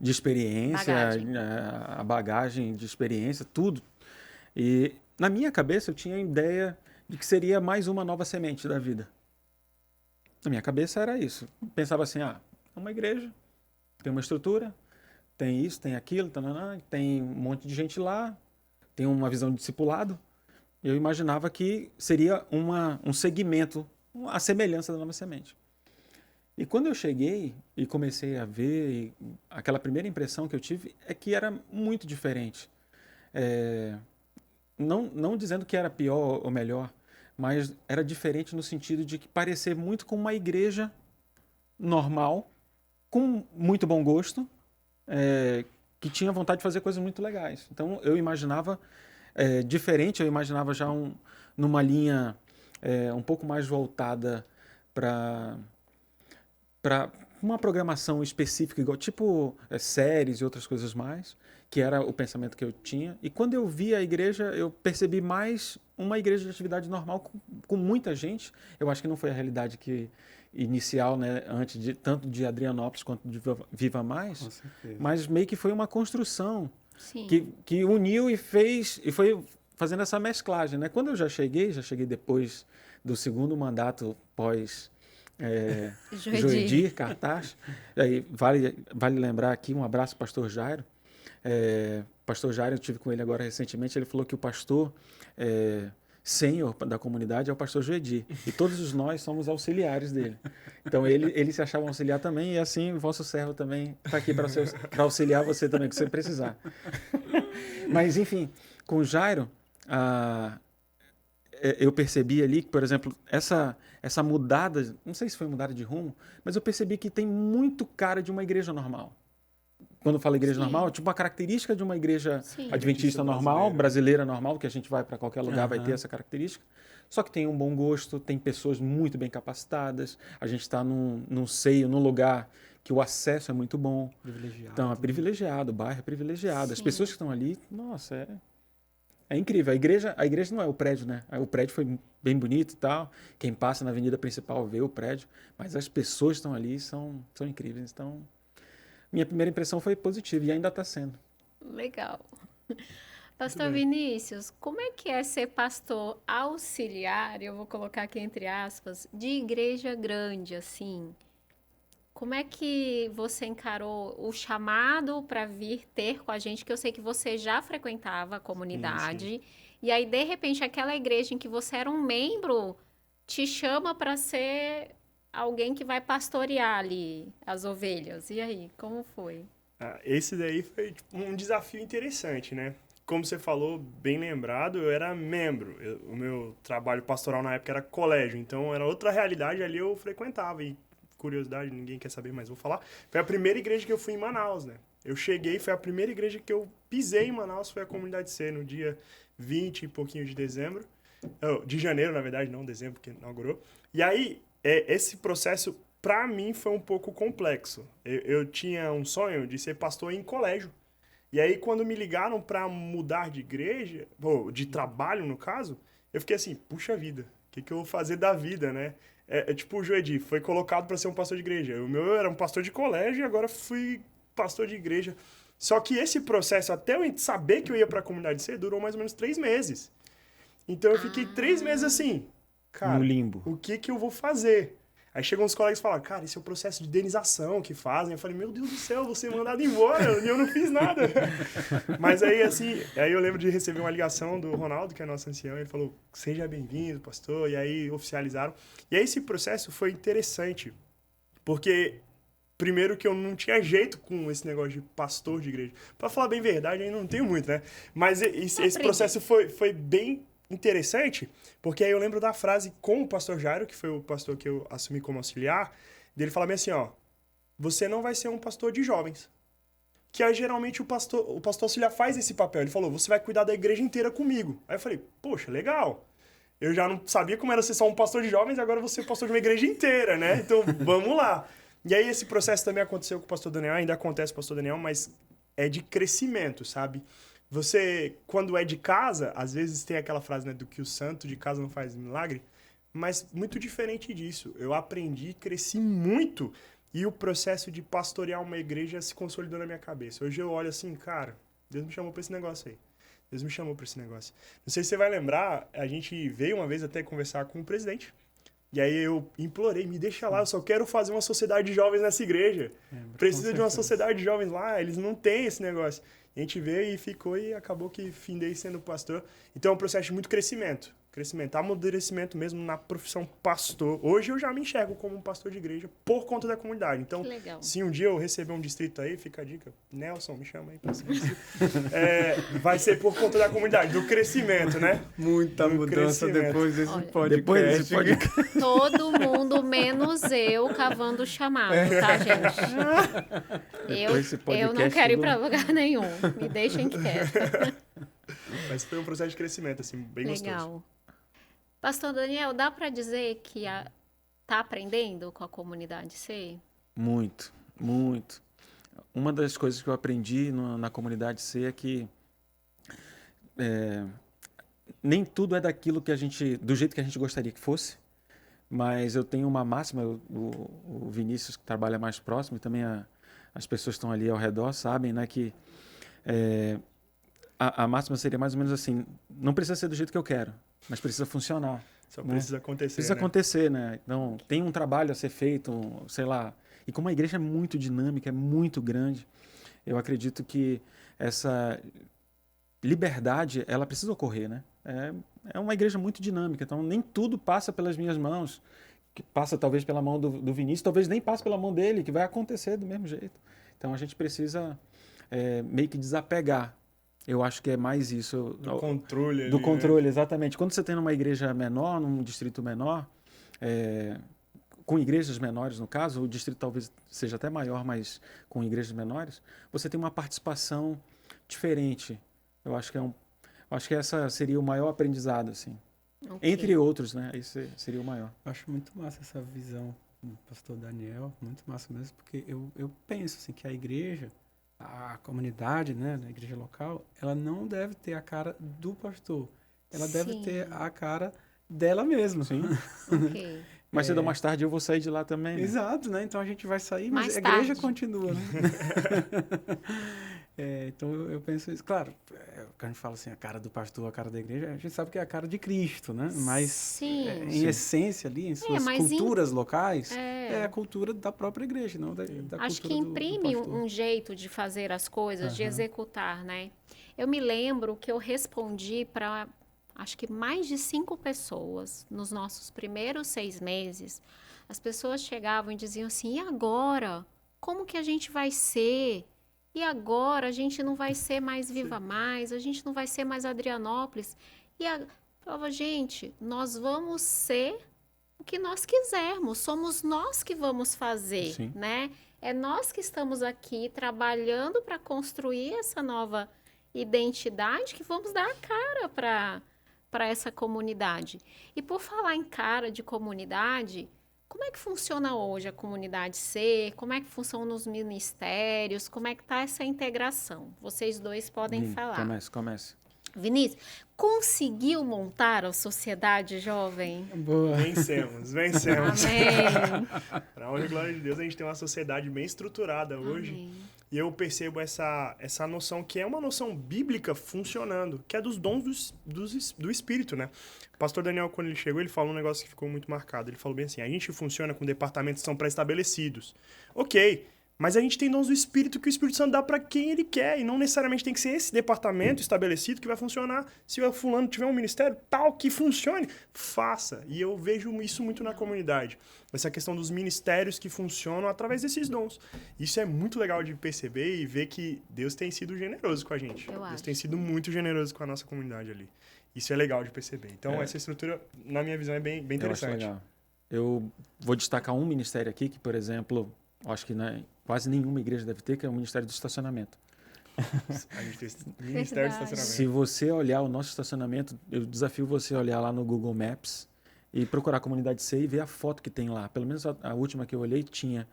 S2: experiência,
S1: Bagagem.
S2: a bagagem de experiência, tudo. E na minha cabeça eu tinha a ideia de que seria mais uma nova semente da vida. Na minha cabeça era isso. Pensava assim, é uma igreja, tem uma estrutura, tem isso, tem aquilo, tananã, tem um monte de gente lá, tem uma visão de discipulado. Eu imaginava que seria um segmento, a semelhança da Nova Semente. E quando eu cheguei e comecei a ver, aquela primeira impressão que eu tive é que era muito diferente. Não dizendo que era pior ou melhor, mas era diferente no sentido de que parecia muito com uma igreja normal, com muito bom gosto, que tinha vontade de fazer coisas muito legais. Então eu imaginava diferente, eu imaginava já numa linha um pouco mais voltada para uma programação específica, igual tipo séries e outras coisas mais, que era o pensamento que eu tinha. E quando eu vi a igreja, eu percebi mais uma igreja de atividade normal com muita gente. Eu acho que não foi a realidade inicial, né, antes tanto de Adrianópolis quanto de Viva Mais,
S4: Com certeza.
S2: mas meio que foi uma construção
S1: Sim.
S2: que uniu e fez, e foi fazendo essa mesclagem, né? Quando eu já cheguei depois do segundo mandato pós Joedir Cartaz. Aí vale lembrar aqui, um abraço para o pastor Jairo. Pastor Jairo, eu estive com ele agora recentemente, ele falou que o pastor sênior da comunidade é o pastor Joedir, e todos nós somos auxiliares dele. Então ele se achava um auxiliar também, e assim o vosso servo também está aqui para auxiliar você também, que você precisar. Mas enfim, com o Jairo, eu percebi ali que, por exemplo, essa mudada, não sei se foi mudada de rumo, mas eu percebi que tem muito cara de uma igreja normal. Quando eu falo igreja normal, tipo uma característica de uma igreja adventista normal, brasileira normal, que a gente vai para qualquer lugar, vai ter essa característica. Só que tem um bom gosto, tem pessoas muito bem capacitadas, a gente está num lugar que o acesso é muito bom.
S4: Privilegiado.
S2: Então, é privilegiado, o bairro é privilegiado.
S1: Sim.
S2: As pessoas que estão ali, nossa, é incrível. A igreja não é o prédio, né? O prédio foi bem bonito e tal. Quem passa na avenida principal vê o prédio, mas as pessoas que estão ali são incríveis. Então, minha primeira impressão foi positiva e ainda está sendo.
S1: Legal. Pastor Vinícius, como é que é ser pastor auxiliar, eu vou colocar aqui entre aspas, de igreja grande, assim? Como é que você encarou o chamado para vir ter com a gente, que eu sei que você já frequentava a comunidade, e aí, de repente, aquela igreja em que você era um membro te chama para ser alguém que vai pastorear ali as ovelhas. E aí, como foi?
S3: Esse daí foi tipo, um desafio interessante, né? Como você falou, bem lembrado, eu era membro. O meu trabalho pastoral na época era colégio, então era outra realidade, ali eu frequentava. E, curiosidade, ninguém quer saber, mas vou falar. Foi a primeira igreja que eu fui em Manaus, né? Eu cheguei, foi a primeira igreja que eu pisei em Manaus, foi a Comunidade C, no dia 20 e pouquinho de dezembro. De janeiro, na verdade, não dezembro, porque inaugurou. E aí, esse processo, para mim, foi um pouco complexo. Eu tinha um sonho de ser pastor em colégio. E aí, quando me ligaram para mudar de igreja, ou de trabalho, no caso, eu fiquei assim, puxa vida, o que eu vou fazer da vida, né? Tipo o Joedir, foi colocado para ser um pastor de igreja. O meu era um pastor de colégio e agora fui pastor de igreja. Só que esse processo, até eu saber que eu ia para a Comunidade C, durou mais ou menos 3 meses. Então, eu fiquei 3 meses assim, cara,
S2: no limbo.
S3: O que eu vou fazer? Aí chegam uns colegas e falam, cara, esse é o processo de indenização que fazem. Eu falei, meu Deus do céu, eu vou ser mandado embora e eu não fiz nada. Mas aí, assim, eu lembro de receber uma ligação do Ronaldo, que é nosso ancião, ele falou, seja bem-vindo, pastor, e aí oficializaram. E aí esse processo foi interessante, porque primeiro que eu não tinha jeito com esse negócio de pastor de igreja. Pra falar bem a verdade, eu não tenho muito, né? Mas esse processo foi bem interessante, porque aí eu lembro da frase com o pastor Jairo, que foi o pastor que eu assumi como auxiliar, dele falar bem assim, ó, você não vai ser um pastor de jovens. Que aí geralmente o pastor auxiliar faz esse papel. Ele falou, você vai cuidar da igreja inteira comigo. Aí eu falei, poxa, legal. Eu já não sabia como era ser só um pastor de jovens, agora eu vou ser pastor de uma igreja inteira, né? Então, vamos lá. E aí esse processo também aconteceu com o pastor Daniel, ainda acontece com o pastor Daniel, mas é de crescimento, sabe? Você, quando é de casa, às vezes tem aquela frase, né, do que o santo de casa não faz milagre, mas muito diferente disso. Eu aprendi, cresci muito, e o processo de pastorear uma igreja se consolidou na minha cabeça. Hoje eu olho assim, cara, Deus me chamou pra esse negócio aí. Deus me chamou pra esse negócio. Não sei se você vai lembrar, a gente veio uma vez até conversar com o presidente, e aí eu implorei, me deixa lá, eu só quero fazer uma sociedade de jovens nessa igreja. Precisa de uma sociedade de jovens lá, eles não têm esse negócio. A gente veio e ficou e acabou que findei sendo pastor. Então é um processo de muito crescimento. Amadurecimento mesmo na profissão pastor. Hoje eu já me enxergo como um pastor de igreja por conta da comunidade. Então, se um dia eu receber um distrito aí, fica a dica. Nelson, me chama aí pra ser vai ser por conta da comunidade, do crescimento, né?
S4: Muita mudança depois desse podcast.
S1: Todo mundo, menos eu, cavando o chamado, tá, gente? Eu não quero ir pra lugar nenhum. Me deixem quieta.
S3: Mas foi um processo de crescimento, assim, bem gostoso.
S1: Legal. Pastor Daniel, dá para dizer que tá aprendendo com a comunidade C?
S2: Muito, muito. Uma das coisas que eu aprendi na comunidade C é que nem tudo é daquilo que do jeito que a gente gostaria que fosse, mas eu tenho uma máxima, o Vinícius, que trabalha mais próximo, e também as pessoas que estão ali ao redor sabem, né, que a máxima seria mais ou menos assim: não precisa ser do jeito que eu quero, mas precisa funcionar.
S3: Só
S2: né?
S3: precisa acontecer,
S2: Precisa
S3: né?
S2: acontecer, né? Então, tem um trabalho a ser feito, sei lá. E como a igreja é muito dinâmica, é muito grande, eu acredito que essa liberdade, ela precisa ocorrer, né? É uma igreja muito dinâmica, então nem tudo passa pelas minhas mãos, que passa talvez pela mão do Vinícius, talvez nem passe pela mão dele, que vai acontecer do mesmo jeito. Então a gente precisa meio que desapegar. Eu acho que é mais isso.
S3: Do controle ali,
S2: Do controle,
S3: né?
S2: exatamente. Quando você tem numa igreja menor, num distrito menor, com igrejas menores, no caso, o distrito talvez seja até maior, mas com igrejas menores, você tem uma participação diferente. Eu acho que essa seria o maior aprendizado, assim.
S1: Ok.
S2: Entre outros, né? Esse seria o maior.
S4: Eu acho muito massa essa visão do pastor Daniel, muito massa mesmo, porque eu penso assim, que a igreja, a comunidade, né, na igreja local, ela não deve ter a cara do pastor. Ela deve
S1: Sim.
S4: ter a cara dela mesma.
S2: Sim.
S1: Ok.
S2: Mais cedo ou mais tarde eu vou sair de lá também. Né?
S4: Exato, né? Então a gente vai sair, mas
S1: Mais
S4: a igreja
S1: tarde.
S4: continua, né? Então eu penso isso. Claro, quando a gente fala assim, a cara do pastor, a cara da igreja, a gente sabe que é a cara de Cristo, né? Mas
S1: Sim.
S4: em
S2: Sim.
S4: essência ali, em suas
S1: mas
S4: culturas locais,
S1: É.
S4: é a cultura da própria igreja, não da
S1: Acho que
S4: cultura do
S1: imprime
S4: pastor.
S1: um jeito de fazer as coisas, de
S4: Aham.
S1: executar, né? Eu me lembro que eu respondi para, acho que mais de 5 pessoas nos nossos primeiros 6 meses. As pessoas chegavam e diziam assim: e agora? Como que a gente vai ser? E agora a gente não vai ser mais Viva Mais, a gente não vai ser mais Adrianópolis. Eu falava, gente, nós vamos ser o que nós quisermos, somos nós que vamos fazer,
S2: Sim.
S1: né? É nós que estamos aqui trabalhando para construir essa nova identidade que vamos dar a cara para essa comunidade. E por falar em cara de comunidade, como é que funciona hoje a comunidade C? Como é que funciona os ministérios? Como é que está essa integração? Vocês dois podem
S2: Vini,
S1: falar.
S2: Comece.
S1: Vinícius, conseguiu montar a sociedade jovem?
S4: Boa.
S3: Vencemos.
S1: Amém.
S3: Para a honra e glória de Deus, a gente tem uma sociedade bem estruturada hoje.
S1: Amém.
S3: E eu percebo essa noção que é uma noção bíblica funcionando, que é dos dons do Espírito, né? O pastor Daniel, quando ele chegou, ele falou um negócio que ficou muito marcado. Ele falou bem assim, a gente funciona com departamentos que são pré-estabelecidos. Ok, mas a gente tem dons do Espírito que o Espírito Santo dá para quem ele quer, e não necessariamente tem que ser esse departamento estabelecido que vai funcionar. Se o fulano tiver um ministério tal que funcione, faça. E eu vejo isso muito na comunidade. Essa questão dos ministérios que funcionam através desses dons. Isso é muito legal de perceber e ver que Deus tem sido generoso com a gente.
S1: Eu
S3: Deus
S1: acho.
S3: tem sido muito generoso com a nossa comunidade ali. Isso é legal de perceber. Então, essa estrutura, na minha visão, é bem
S2: Eu acho
S3: interessante.
S2: legal. Eu vou destacar um ministério aqui que, por exemplo, acho que quase nenhuma igreja deve ter, que é o Ministério do Estacionamento.
S3: A gente tem esse Ministério de
S1: Verdade.
S3: Estacionamento.
S2: Se você olhar o nosso estacionamento, eu desafio você a olhar lá no Google Maps e procurar a comunidade C e ver a foto que tem lá. Pelo menos a última que eu olhei tinha.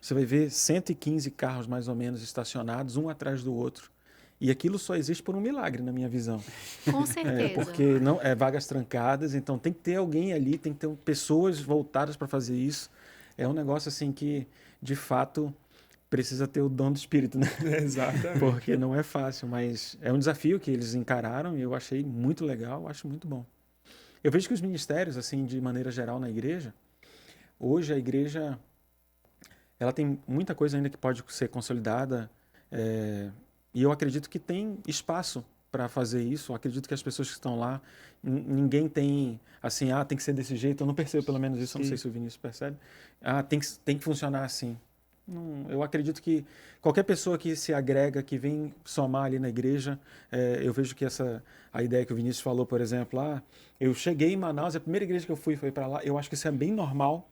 S2: Você vai ver 115 carros mais ou menos estacionados, um atrás do outro. E aquilo só existe por um milagre, na minha visão.
S1: Com certeza.
S2: Porque não é vagas trancadas, então tem que ter alguém ali, tem que ter pessoas voltadas para fazer isso. É um negócio assim que, de fato, precisa ter o dom do Espírito, né?
S3: Exatamente.
S2: Porque não é fácil, mas é um desafio que eles encararam e eu achei muito legal, acho muito bom. Eu vejo que os ministérios, assim, de maneira geral na igreja, hoje a igreja, ela tem muita coisa ainda que pode ser consolidada, e eu acredito que tem espaço para fazer isso. Eu acredito que as pessoas que estão lá, ninguém tem assim, tem que ser desse jeito. Eu não percebo pelo menos isso, eu não sei se o Vinícius percebe. Tem que funcionar assim. Não, eu acredito que qualquer pessoa que se agrega, que vem somar ali na igreja, eu vejo que a ideia que o Vinícius falou, por exemplo, eu cheguei em Manaus, a primeira igreja que eu fui foi para lá. Eu acho que isso é bem normal,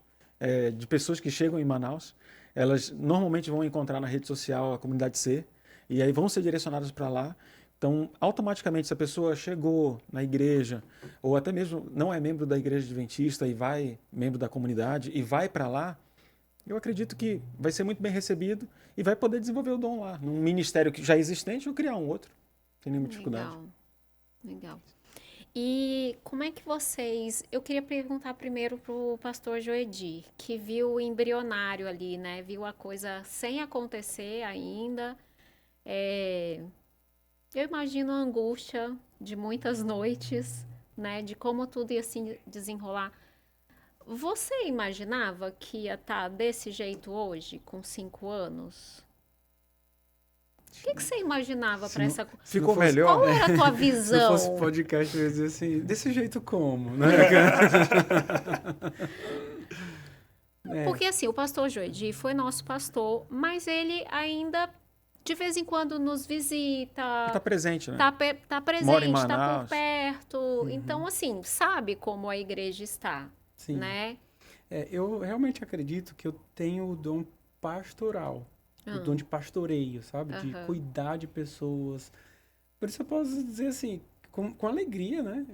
S2: de pessoas que chegam em Manaus. Elas normalmente vão encontrar na rede social a comunidade C, e aí vão ser direcionadas para lá. Então, automaticamente, se a pessoa chegou na igreja, ou até mesmo não é membro da igreja adventista e vai, membro da comunidade, e vai para lá, eu acredito que vai ser muito bem recebido e vai poder desenvolver o dom lá, num ministério que já é existente ou criar um outro. Sem nenhuma dificuldade.
S1: Legal, legal. E como é que vocês... Eu queria perguntar primeiro pro pastor Joedi, que viu o embrionário ali, né? Viu a coisa sem acontecer ainda. Eu imagino a angústia de muitas noites, né? De como tudo ia se desenrolar. Você imaginava que ia estar desse jeito hoje, com 5 anos? O que você imaginava para essa...
S2: Ficou
S4: fosse-
S2: melhor?
S1: Qual era a tua
S4: Se
S1: visão?
S4: fosse podcast, eu ia dizer assim, desse jeito como, né? É,
S1: Porque assim, o pastor Joedi foi nosso pastor, mas ele ainda de vez em quando nos visita,
S2: Está presente, né?
S1: tá
S2: Mora em
S1: presente, tá por
S2: Manaus.
S1: perto. Então, assim, sabe como a igreja está,
S4: sim.
S1: né?
S4: Eu realmente acredito que eu tenho o dom pastoral, o dom de pastoreio, sabe? De
S1: Aham.
S4: cuidar de pessoas. Por isso eu posso dizer assim, com alegria, né?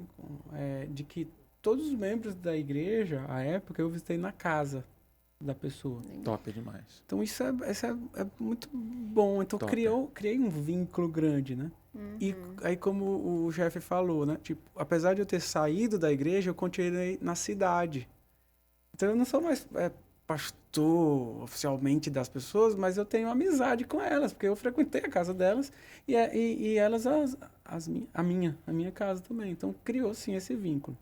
S4: De que todos os membros da igreja, à época, eu visitei na casa da pessoa.
S2: Top demais.
S4: Então isso é muito bom. Então
S2: Top.
S4: criei um vínculo grande, né? E aí como o chefe falou, né? Tipo, apesar de eu ter saído da igreja, eu continuei na cidade. Então eu não sou mais pastor oficialmente das pessoas, mas eu tenho amizade com elas, porque eu frequentei a casa delas e elas a minha casa também. Então criou sim esse vínculo.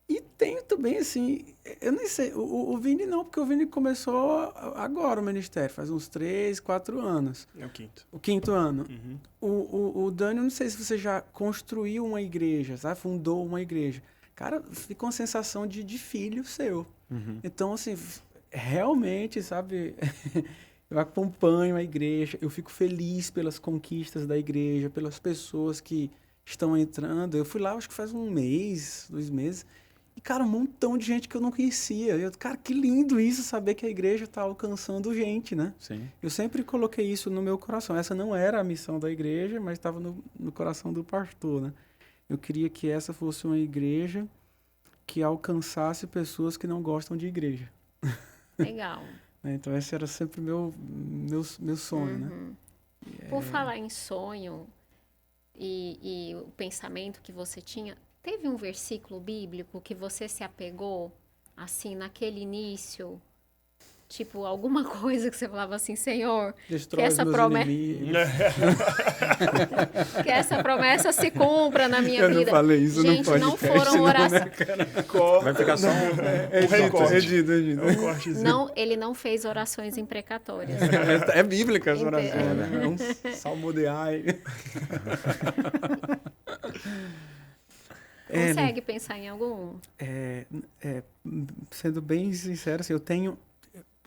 S4: E tenho também, assim, eu nem sei, o Vini não, porque o Vini começou agora o ministério, faz uns 3, 4 anos.
S3: É o quinto.
S4: O 5º ano.
S3: Uhum.
S4: O Dani, eu não sei se você já construiu uma igreja, sabe? Fundou uma igreja. Cara, fica uma sensação de filho seu.
S2: Uhum.
S4: Então, assim, realmente, sabe? Eu acompanho a igreja, eu fico feliz pelas conquistas da igreja, pelas pessoas que estão entrando. Eu fui lá, acho que faz 1 mês, 2 meses. E, cara, um montão de gente que eu não conhecia. Cara, que lindo isso, saber que a igreja está alcançando gente, né?
S2: Sim.
S4: Eu sempre coloquei isso no meu coração. Essa não era a missão da igreja, mas estava no coração do pastor, né? Eu queria que essa fosse uma igreja que alcançasse pessoas que não gostam de igreja.
S1: Legal.
S4: Então, esse era sempre meu sonho, né?
S1: Por falar em sonho e o pensamento que você tinha, teve um versículo bíblico que você se apegou, assim, naquele início? Tipo, alguma coisa que você falava assim, Senhor,
S4: Destrói
S1: essa
S4: os meus
S1: promessa-
S4: inimigos.
S1: que essa promessa se cumpra na minha
S4: Eu não
S1: vida.
S4: falei isso no
S1: Gente, não
S4: podcast,
S1: foram
S4: não,
S1: orações.
S2: Vai ficar só um
S3: recorte.
S4: Edito.
S3: É um cortezinho.
S1: Não, ele não fez orações imprecatórias.
S4: É bíblica essa oração,
S1: Entendo.
S4: né? É um salmodiai.
S1: Consegue pensar em algum?
S4: Sendo bem sincero, assim,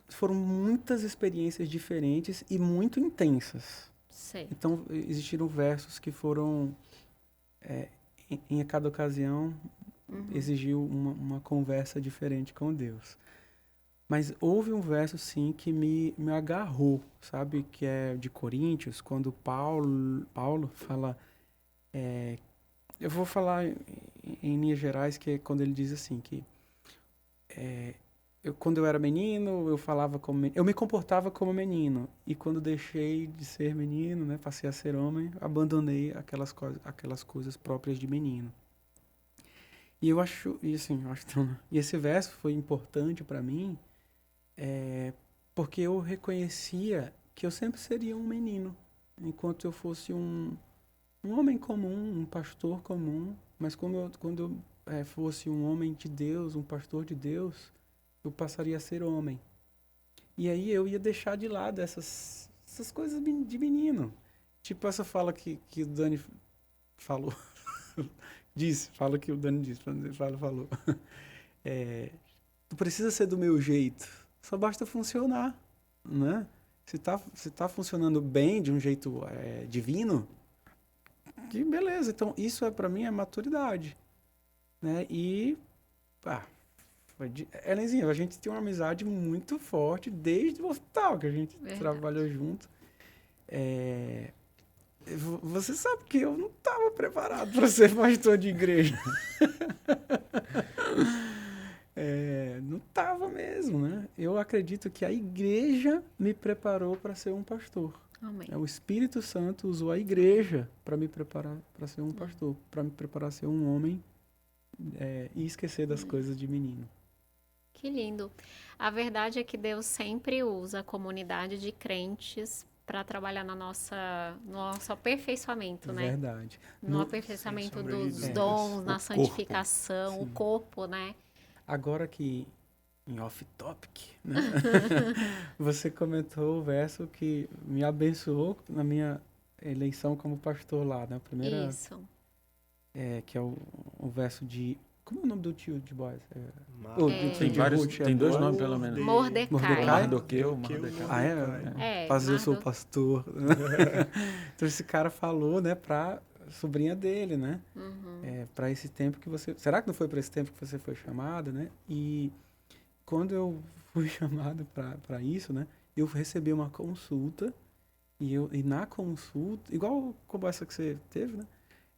S4: foram muitas experiências diferentes e muito intensas.
S1: Sei.
S4: Então, existiram versos que foram, em cada ocasião, exigiu uma conversa diferente com Deus. Mas houve um verso, sim, que me agarrou, sabe? Que é de Coríntios, quando Paulo fala... eu vou falar em linhas gerais, que é quando ele diz assim, que... quando eu era menino, eu me comportava como menino. E quando deixei de ser menino, né, passei a ser homem, abandonei aquelas coisas próprias de menino. E eu acho, e esse verso foi importante para mim, porque eu reconhecia que eu sempre seria um menino, enquanto eu fosse um homem comum, um pastor comum, mas quando eu fosse um homem de Deus, um pastor de Deus, eu passaria a ser homem. E aí eu ia deixar de lado essas coisas de menino. Tipo essa fala que o Dani falou. Fala que o Dani disse, falou. Não precisa ser do meu jeito, só basta funcionar, né? Se tá funcionando bem, de um jeito divino, que beleza. Então, isso para mim é maturidade, né? E, Helenzinha, a gente tem uma amizade muito forte desde o hospital, que a gente
S1: Verdade.
S4: trabalhou junto. você sabe que eu não estava preparado para ser pastor de igreja. Não estava mesmo, né? Eu acredito que a igreja me preparou para ser um pastor.
S1: Amém.
S4: O Espírito Santo usou a igreja para me preparar para ser um pastor, para me preparar a ser um homem e esquecer das coisas de menino.
S1: Que lindo. A verdade é que Deus sempre usa a comunidade de crentes para trabalhar no nosso aperfeiçoamento, né?
S4: Verdade.
S1: No aperfeiçoamento
S3: Sem sombra de
S1: dos
S3: dúvidas.
S1: dons, na
S2: O
S1: santificação,
S4: corpo.
S1: o corpo, né?
S4: Agora que, em off-topic, né? Você comentou o verso que me abençoou na minha eleição como pastor lá, né? A primeira,
S1: Isso.
S4: que é o verso de... Como é o nome do tio de Boaz?
S2: Tem vários, tem dois nomes pelo menos.
S1: Mordecai.
S4: Mordecai?
S2: Mardoqueu.
S4: Ah, é?
S1: É,
S4: Fazer eu sou
S1: Mardo-
S4: pastor. Então esse cara falou, né, pra sobrinha dele, né? Para esse tempo que você... Será que não foi para esse tempo que você foi chamado, né? E quando eu fui chamado para isso, né, eu recebi uma consulta e na consulta, igual como essa que você teve, né?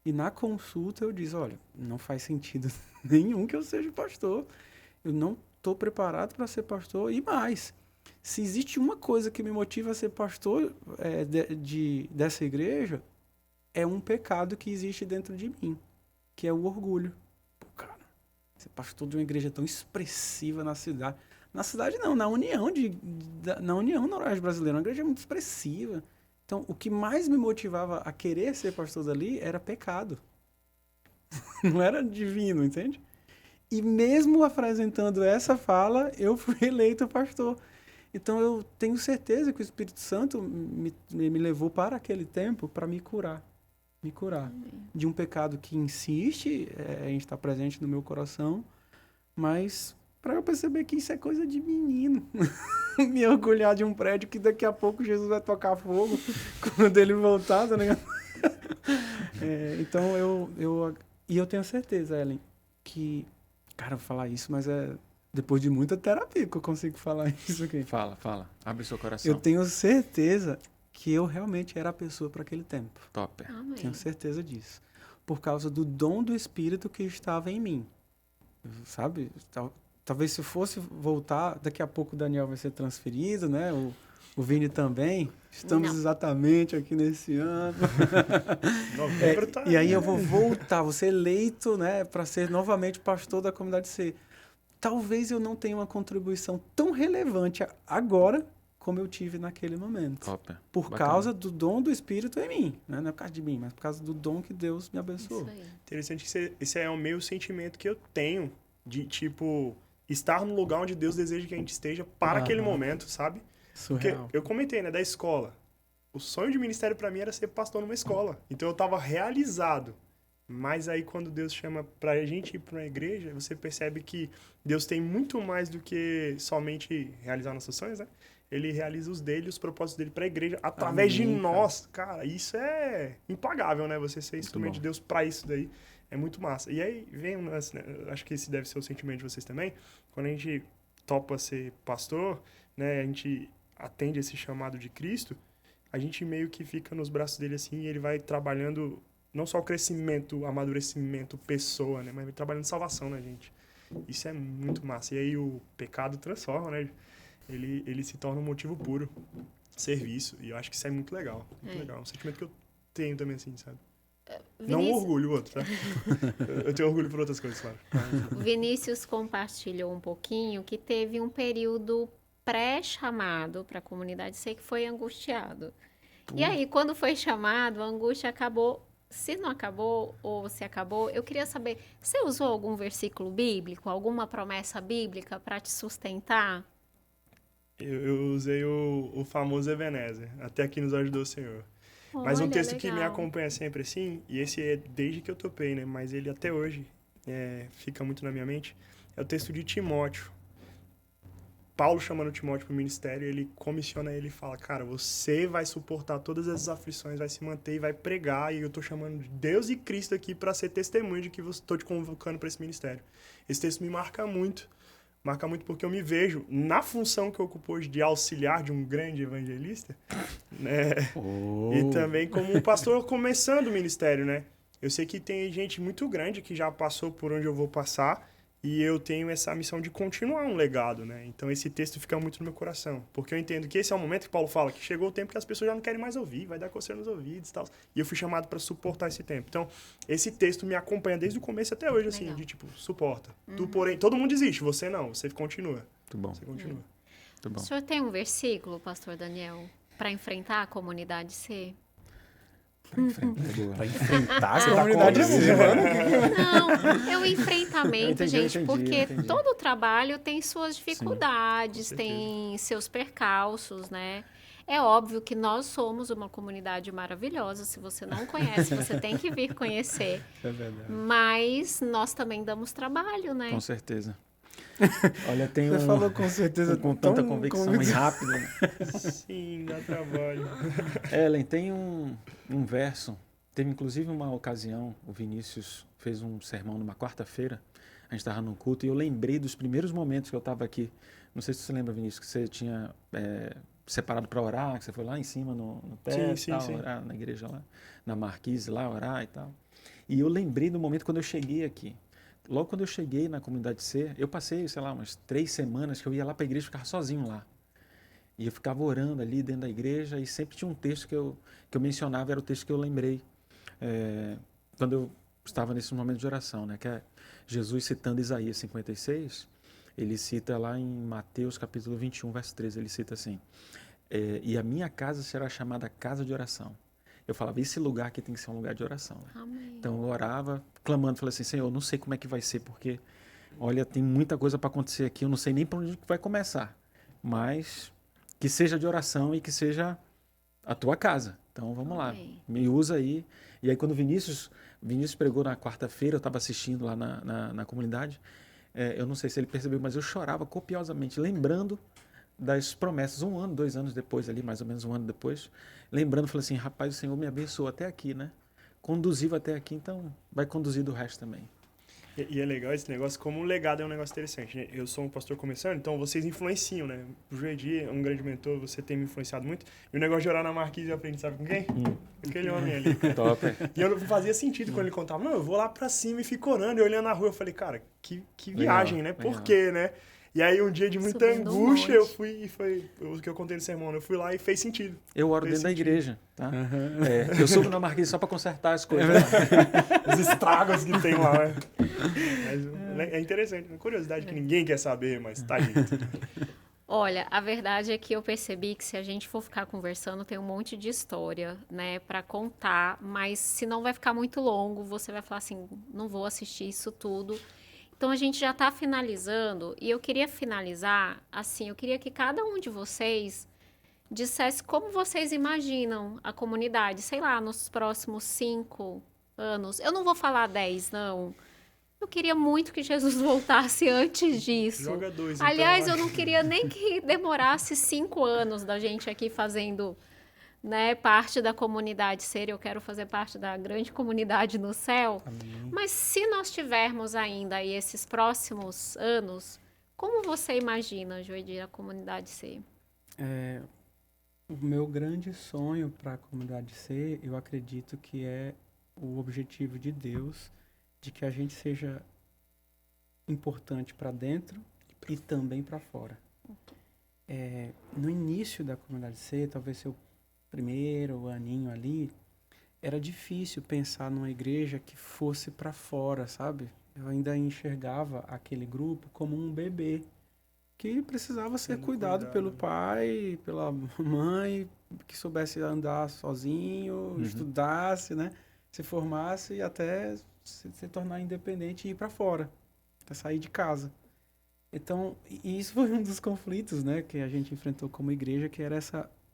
S4: E na consulta eu disse, olha, não faz sentido nenhum que eu seja pastor. Eu não estou preparado para ser pastor. E mais, se existe uma coisa que me motiva a ser pastor dessa igreja, é um pecado que existe dentro de mim, que é o orgulho. Pô, cara, ser pastor de uma igreja tão expressiva na cidade. Na cidade não, na União Noroeste Brasileira, uma igreja muito expressiva. Então, o que mais me motivava a querer ser pastor dali era pecado. Não era divino, entende? E mesmo apresentando essa fala, eu fui eleito pastor. Então, eu tenho certeza que o Espírito Santo me levou para aquele tempo para me curar. Me curar de um pecado que insiste em estar presente no meu coração, mas para eu perceber que isso é coisa de menino. Me orgulhar de um prédio que daqui a pouco Jesus vai tocar fogo quando ele voltar, tá ligado? Então eu tenho certeza, Ellen, que, cara, eu vou falar isso, mas é depois de muita terapia que eu consigo falar isso aqui.
S2: Fala. Abre seu coração.
S4: Eu tenho certeza que eu realmente era a pessoa para aquele tempo.
S2: Top.
S1: Amém.
S4: Tenho certeza disso. Por causa do dom do Espírito que estava em mim. Sabe? Talvez se eu fosse voltar, daqui a pouco o Daniel vai ser transferido, né? O Vini também. Estamos exatamente aqui nesse ano.
S3: Novembro tá...
S4: E aí eu vou voltar, vou ser eleito, né? Para ser novamente pastor da comunidade C. Talvez eu não tenha uma contribuição tão relevante agora como eu tive naquele momento.
S2: Top.
S4: Por causa do dom do Espírito em mim. Né? Não é por causa de mim, mas por causa do dom que Deus me abençoou.
S1: Isso aí.
S3: Interessante que esse é o meio sentimento que eu tenho de, tipo, estar no lugar onde Deus deseja que a gente esteja para aquele momento, sabe? Porque
S4: Surreal.
S3: eu comentei, né, da escola. O sonho de ministério para mim era ser pastor numa escola. Então eu tava realizado. Mas aí quando Deus chama pra gente ir pra uma igreja, você percebe que Deus tem muito mais do que somente realizar nossos sonhos, né? Ele realiza os dele, os propósitos dele pra igreja através de nós. Cara, isso é impagável, né? Você ser instrumento de Deus pra isso daí é muito massa. E aí vem um lance, né? Acho que esse deve ser o sentimento de vocês também. Quando a gente topa ser pastor, né? A gente atende esse chamado de Cristo, a gente meio que fica nos braços dele assim e ele vai trabalhando não só o crescimento, o amadurecimento, pessoa, né? Mas vai trabalhando salvação na gente. Isso é muito massa. E aí o pecado transforma, né? Ele se torna um motivo puro, serviço. E eu acho que isso é muito legal. Muito legal. É um sentimento que eu tenho também, assim, sabe? Não o orgulho, o outro, tá? Eu tenho orgulho por outras coisas, claro.
S1: Vinícius compartilhou um pouquinho que teve um período pré-chamado para a comunidade C que foi angustiado. E aí, quando foi chamado, a angústia acabou. Se não acabou ou se acabou, eu queria saber, você usou algum versículo bíblico, alguma promessa bíblica para te sustentar?
S3: Eu usei o famoso Ebenezer. Até aqui nos ajudou o Senhor. Mas um
S1: Olha,
S3: texto que me
S1: legal.
S3: acompanha sempre assim, e esse é desde que eu topei, né? Mas ele até hoje fica muito na minha mente, é o texto de Timóteo. Paulo chamando Timóteo para o ministério, ele comissiona ele e fala, cara, você vai suportar todas essas aflições, vai se manter e vai pregar, e eu tô chamando Deus e Cristo aqui para ser testemunho de que eu estou te convocando para esse ministério. Esse texto me marca muito, marca muito porque eu me vejo na função que eu ocupo hoje de auxiliar de um grande evangelista, né? E também como um pastor começando o ministério, né? Eu sei que tem gente muito grande que já passou por onde eu vou passar e eu tenho essa missão de continuar um legado, né? Então esse texto fica muito no meu coração, porque eu entendo que esse é o momento que Paulo fala que chegou o tempo que as pessoas já não querem mais ouvir, vai dar coceira nos ouvidos e tal. E eu fui chamado para suportar esse tempo. Então esse texto me acompanha desde o começo até hoje, assim, de tipo, suporta. Tu, porém, todo mundo desiste, você não, você continua.
S2: Muito bom.
S3: Você continua.
S2: Muito bom.
S1: O senhor tem um versículo, pastor Daniel, para enfrentar a comunidade C?
S2: Pra enfrentar.
S4: Pra enfrentar
S3: Você
S4: a
S3: tá
S4: comunidade
S3: como?
S4: C, mano.
S1: Não, é o enfrentamento,
S2: Entendi,
S1: gente,
S2: entendi,
S1: porque
S2: entendi.
S1: todo trabalho tem suas dificuldades,
S3: com
S1: tem seus percalços, né? É óbvio que nós somos uma comunidade maravilhosa. Se você não conhece, você tem que vir conhecer.
S4: É verdade.
S1: Mas nós também damos trabalho, né?
S2: Com certeza. Olha, tem
S4: Você falou com certeza
S2: com tanta
S4: tão
S2: convicção e rápido. Né?
S3: Sim, dá trabalho.
S2: Ellen, tem um verso. Teve inclusive uma ocasião, o Vinícius fez um sermão numa quarta-feira. A gente estava num culto e eu lembrei dos primeiros momentos que eu estava aqui. Não sei se você lembra, Vinícius, que você tinha separado para orar, que você foi lá em cima no teto,
S3: Sim,
S2: tal,
S3: sim.
S2: orar na igreja lá, na marquise lá, orar e tal. E eu lembrei do momento quando eu cheguei aqui. Logo quando eu cheguei na comunidade C, eu passei, sei lá, umas 3 semanas que eu ia lá para a igreja e ficava sozinho lá. E eu ficava orando ali dentro da igreja e sempre tinha um texto que eu mencionava, era o texto que eu lembrei quando eu estava nesse momento de oração, né? Que é Jesus citando Isaías 56, ele cita lá em Mateus capítulo 21, verso 13, ele cita assim, e a minha casa será chamada casa de oração. Eu falava, esse lugar aqui tem que ser um lugar de oração. Né?
S1: Amém.
S2: Então eu orava, clamando, falei assim, Senhor, eu não sei como é que vai ser, porque, olha, tem muita coisa para acontecer aqui, eu não sei nem para onde vai começar, mas que seja de oração e que seja a tua casa. Então vamos lá, me usa aí. E aí quando Vinícius pregou na quarta-feira, eu estava assistindo lá na comunidade, eu não sei se ele percebeu, mas eu chorava copiosamente, lembrando das promessas, 1 ano, 2 anos depois ali, mais ou menos 1 ano depois, lembrando, falei assim, rapaz, o Senhor me abençoou até aqui, né? Conduziu até aqui, então vai conduzir do resto também.
S3: E é legal esse negócio, como o legado é um negócio interessante, né? Eu sou um pastor começando, então vocês influenciam, né? O Joedi é um grande mentor, você tem me influenciado muito. E o negócio de orar na marquise eu aprendi, sabe com quem? Aquele homem ali.
S2: Top.
S3: E eu não fazia sentido quando ele contava, não, eu vou lá pra cima e fico orando, e olhando na rua, eu falei, cara, que viagem, né? Por quê, né? E aí um dia de muita
S1: Subindo um
S3: angústia,
S1: monte.
S3: eu fui, e foi o que eu contei no sermão, eu fui lá e fez sentido.
S2: Eu oro
S3: Fez
S2: dentro
S3: sentido.
S2: da igreja, tá? Eu subo na marquise só para consertar as coisas.
S3: Os estragos que tem lá, né? Mas é interessante, uma curiosidade que ninguém quer saber, mas tá dito.
S1: Olha, a verdade é que eu percebi que se a gente for ficar conversando, tem um monte de história, né, para contar, mas se não vai ficar muito longo, você vai falar assim, não vou assistir isso tudo. Então a gente já está finalizando e eu queria finalizar assim, eu queria que cada um de vocês dissesse como vocês imaginam a comunidade, sei lá, nos próximos 5 anos. Eu não vou falar 10, não. Eu queria muito que Jesus voltasse antes disso.
S3: Joga 2,
S1: Aliás,
S3: então,
S1: eu não queria nem que demorasse 5 anos da gente aqui fazendo, né, parte da comunidade ser. Eu quero fazer parte da grande comunidade no céu.
S4: Amém.
S1: Mas se nós tivermos ainda aí esses próximos anos, como você imagina, Joedi, a comunidade ser?
S4: O meu grande sonho para a comunidade C, eu acredito que é o objetivo de Deus, de que a gente seja importante para dentro e também para fora. No início da comunidade C, talvez seu primeiro aninho ali, era difícil pensar numa igreja que fosse para fora, sabe? Eu ainda enxergava aquele grupo como um bebê que precisava ser
S3: Sendo
S4: cuidado
S3: cuidado.
S4: pelo pai, pela mãe, que soubesse andar sozinho, estudasse, né? Se formasse e até se tornar independente e ir para fora, até sair de casa. Então, e isso foi um dos conflitos, né, que a gente enfrentou como igreja, que era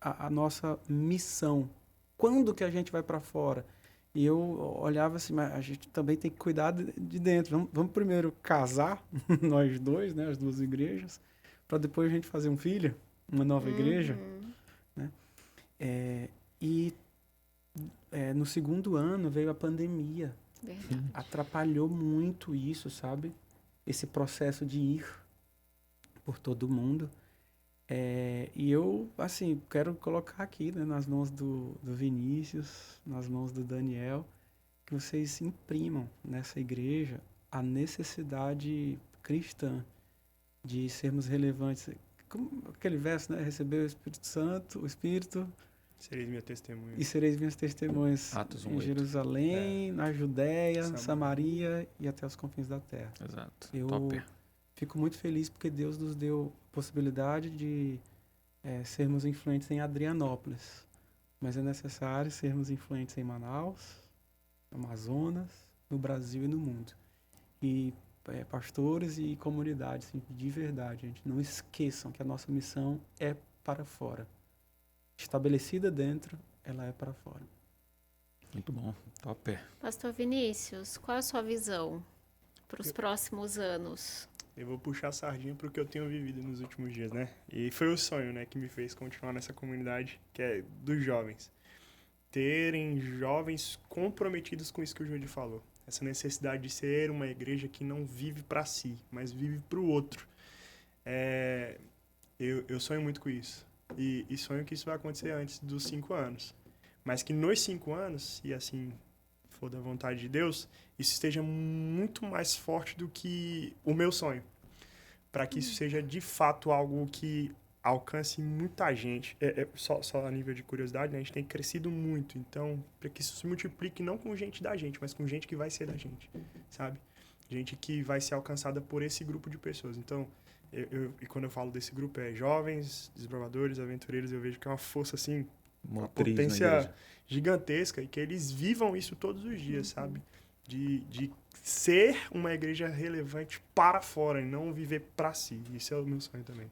S4: a nossa missão. Quando que a gente vai para fora? E eu olhava assim, mas a gente também tem que cuidar de dentro. Vamos primeiro casar, nós dois, né, as duas igrejas, para depois a gente fazer um filho, uma nova igreja. Né? No segundo ano veio a pandemia.
S1: Verdade.
S4: Atrapalhou muito isso, sabe? Esse processo de ir. por todo mundo. E eu, assim, quero colocar aqui, né, nas mãos do Vinícius, nas mãos do Daniel, que vocês imprimam nessa igreja a necessidade cristã de sermos relevantes. Como aquele verso, né? Receber o Espírito Santo, o Espírito...
S3: Sereis minha testemunha.
S4: E sereis minhas testemunhas
S2: Atos
S4: em
S2: 1:8.
S4: Jerusalém, na Judéia, Samaria e até os confins da terra.
S2: Exato.
S4: Eu
S2: Top.
S4: fico muito feliz porque Deus nos deu a possibilidade de sermos influentes em Adrianópolis. Mas é necessário sermos influentes em Manaus, Amazonas, no Brasil e no mundo. E pastores e comunidades, assim, de verdade, gente, não esqueçam que a nossa missão é para fora. Estabelecida dentro, ela é para fora.
S2: Muito bom. Top.
S1: Pastor Vinícius, qual é a sua visão para os próximos anos?
S3: Eu vou puxar a sardinha para o que eu tenho vivido nos últimos dias, né? E foi o sonho, né, que me fez continuar nessa comunidade, que é dos jovens. Terem jovens comprometidos com isso que o Júlio falou. Essa necessidade de ser uma igreja que não vive para si, mas vive para o outro. Eu sonho muito com isso. E sonho que isso vai acontecer antes dos 5 anos. Mas que nos 5 anos, se assim for da vontade de Deus, isso esteja muito mais forte do que o meu sonho. Para que isso seja de fato algo que alcance muita gente. Só a nível de curiosidade, né? A gente tem crescido muito. Então, para que isso se multiplique não com gente da gente, mas com gente que vai ser da gente, sabe? Gente que vai ser alcançada por esse grupo de pessoas. Então, e quando eu falo desse grupo, jovens, desbravadores, aventureiros, eu vejo que é uma força, assim, uma potência gigantesca e que eles vivam isso todos os dias, sabe? De ser uma igreja relevante para fora e não viver para si. Isso é o meu sonho também.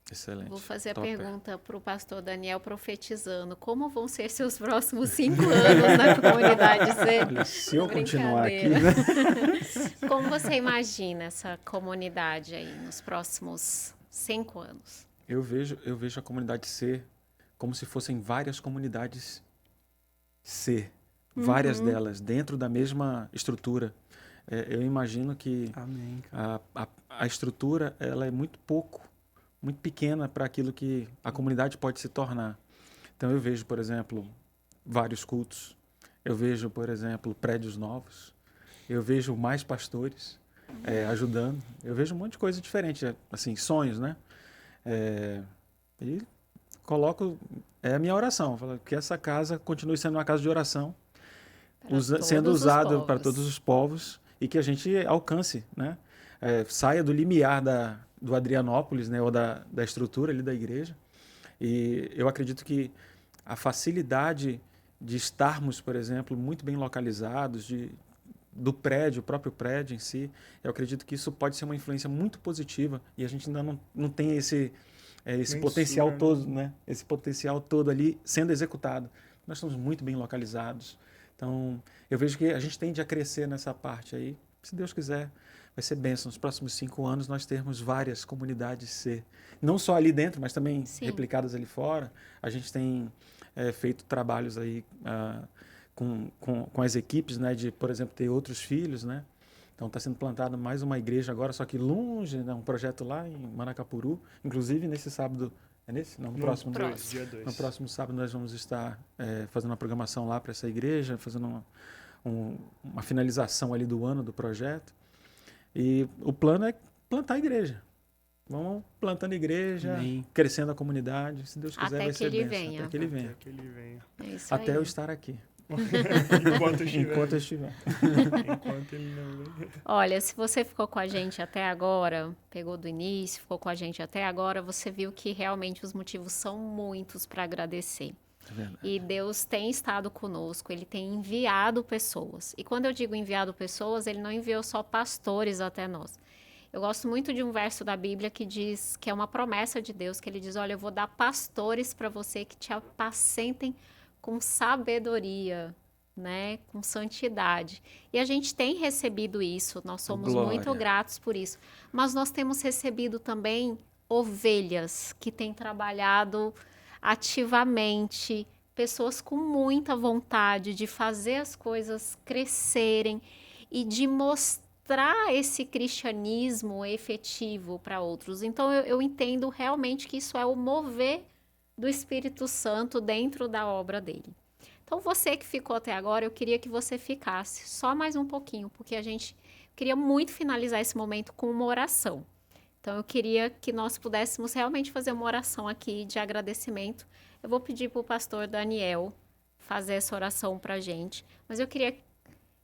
S2: Excelente.
S1: Vou fazer
S2: Top.
S1: a pergunta para o pastor Daniel profetizando. Como vão ser seus próximos 5 anos na comunidade C?
S2: Olha, se eu continuar aqui, né?
S1: Como você imagina essa comunidade aí nos próximos 5 anos?
S2: Eu vejo a comunidade C como se fossem várias comunidades C. Várias delas, dentro da mesma estrutura. Eu imagino que
S4: Amém.
S2: a estrutura ela é muito pequena para aquilo que a comunidade pode se tornar. Então eu vejo, por exemplo, vários cultos. Eu vejo, por exemplo, prédios novos. Eu vejo mais pastores ajudando. Eu vejo um monte de coisa diferente, assim, sonhos, né? E coloco, é a minha oração, que essa casa continue sendo uma casa de oração, sendo usada para todos os povos e que a gente alcance, né? Saia do limiar do Adrianópolis, né? Ou da estrutura ali da igreja. E eu acredito que a facilidade de estarmos, por exemplo, muito bem localizados, do prédio, o próprio prédio em si, eu acredito que isso pode ser uma influência muito positiva e a gente ainda não tem esse potencial todo, né? Esse potencial todo ali sendo executado. Nós estamos muito bem localizados. Então, eu vejo que a gente tende a crescer nessa parte aí. Se Deus quiser, vai ser bênção. Nos próximos 5 anos, nós termos várias comunidades C. Não só ali dentro, mas também replicadas ali fora. A gente tem feito trabalhos aí com as equipes, né? De, por exemplo, ter outros filhos, né? Então, está sendo plantada mais uma igreja agora, só que longe, né? Um projeto lá em Manacapuru. Inclusive, nesse sábado... É nesse? Não, no próximo.
S3: Dia 2.
S2: No próximo sábado nós vamos estar fazendo uma programação lá para essa igreja, fazendo uma finalização ali do ano do projeto. E o plano é plantar a igreja. Vamos plantando igreja, crescendo a comunidade. Se Deus quiser,
S1: Até
S2: vai
S1: que
S2: ser
S1: ele
S2: bênção.
S1: venha.
S2: Até que ele venha.
S3: Até que ele venha.
S1: É isso
S2: Até
S1: aí.
S2: eu estar aqui.
S3: Enquanto eu estiver.
S2: Enquanto eu estiver.
S3: Enquanto ele não vem.
S1: Olha, se você ficou com a gente até agora, pegou do início, ficou com a gente até agora, você viu que realmente os motivos são muitos para agradecer.
S2: É verdade.
S1: E Deus tem estado conosco, Ele tem enviado pessoas. E quando eu digo enviado pessoas, Ele não enviou só pastores até nós. Eu gosto muito de um verso da Bíblia que diz, que é uma promessa de Deus, que Ele diz, olha, eu vou dar pastores para você que te apacentem com sabedoria, né, com santidade. E a gente tem recebido isso, nós somos muito gratos por isso. Mas nós temos recebido também ovelhas que têm trabalhado ativamente, pessoas com muita vontade de fazer as coisas crescerem e de mostrar mostrar esse cristianismo efetivo para outros. Então, eu entendo realmente que isso é o mover do Espírito Santo dentro da obra dele. Então, você que ficou até agora, eu queria que você ficasse só mais um pouquinho, porque a gente queria muito finalizar esse momento com uma oração. Então, eu queria que nós pudéssemos realmente fazer uma oração aqui de agradecimento. Eu vou pedir para o pastor Daniel fazer essa oração para a gente, mas eu queria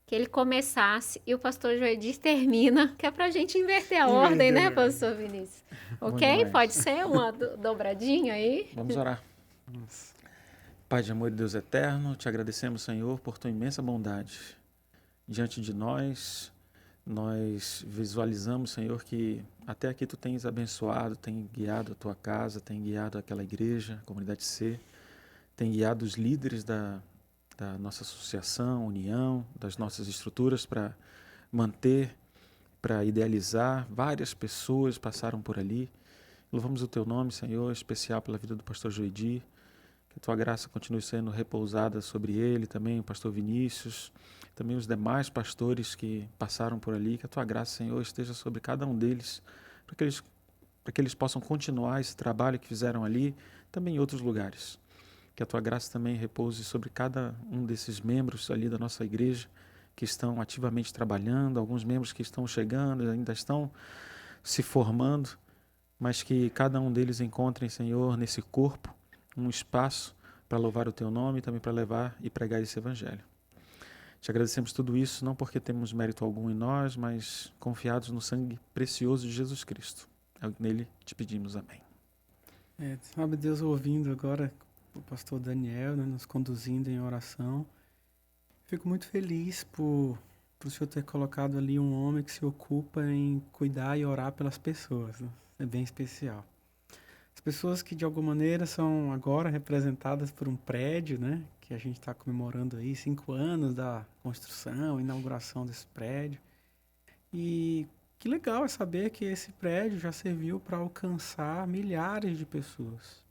S1: que ele começasse e o pastor Joedir termina, que é para a gente inverter a ordem, né, pastor Vinícius? Ok? Pode ser uma dobradinha aí?
S2: Vamos orar. Pai de amor e Deus eterno, te agradecemos, Senhor, por tua imensa bondade. Diante de nós visualizamos, Senhor, que até aqui tu tens abençoado, tem guiado a tua casa, tem guiado aquela igreja, a comunidade C, tem guiado os líderes da nossa associação, união, das nossas estruturas para manter, para idealizar. Várias pessoas passaram por ali. Louvamos o teu nome, Senhor, especial pela vida do pastor Joedir. Que a tua graça continue sendo repousada sobre ele, também o pastor Vinícius, também os demais pastores que passaram por ali. Que a tua graça, Senhor, esteja sobre cada um deles, para que eles possam continuar esse trabalho que fizeram ali, também em outros lugares. Que a tua graça também repouse sobre cada um desses membros ali da nossa igreja, que estão ativamente trabalhando, alguns membros que estão chegando, ainda estão se formando, mas que cada um deles encontrem, Senhor, nesse corpo, um espaço para louvar o teu nome e também para levar e pregar esse evangelho. Te agradecemos tudo isso, não porque temos mérito algum em nós, mas confiados no sangue precioso de Jesus Cristo. Nele te pedimos amém.
S4: Sabe, Deus, ouvindo agora o pastor Daniel, né, nos conduzindo em oração, fico muito feliz por o Senhor ter colocado ali um homem que se ocupa em cuidar e orar pelas pessoas, né? É bem especial. As pessoas que de alguma maneira são agora representadas por um prédio, né? Que a gente está comemorando aí 5 anos da construção, inauguração desse prédio. E que legal é saber que esse prédio já serviu para alcançar milhares de pessoas.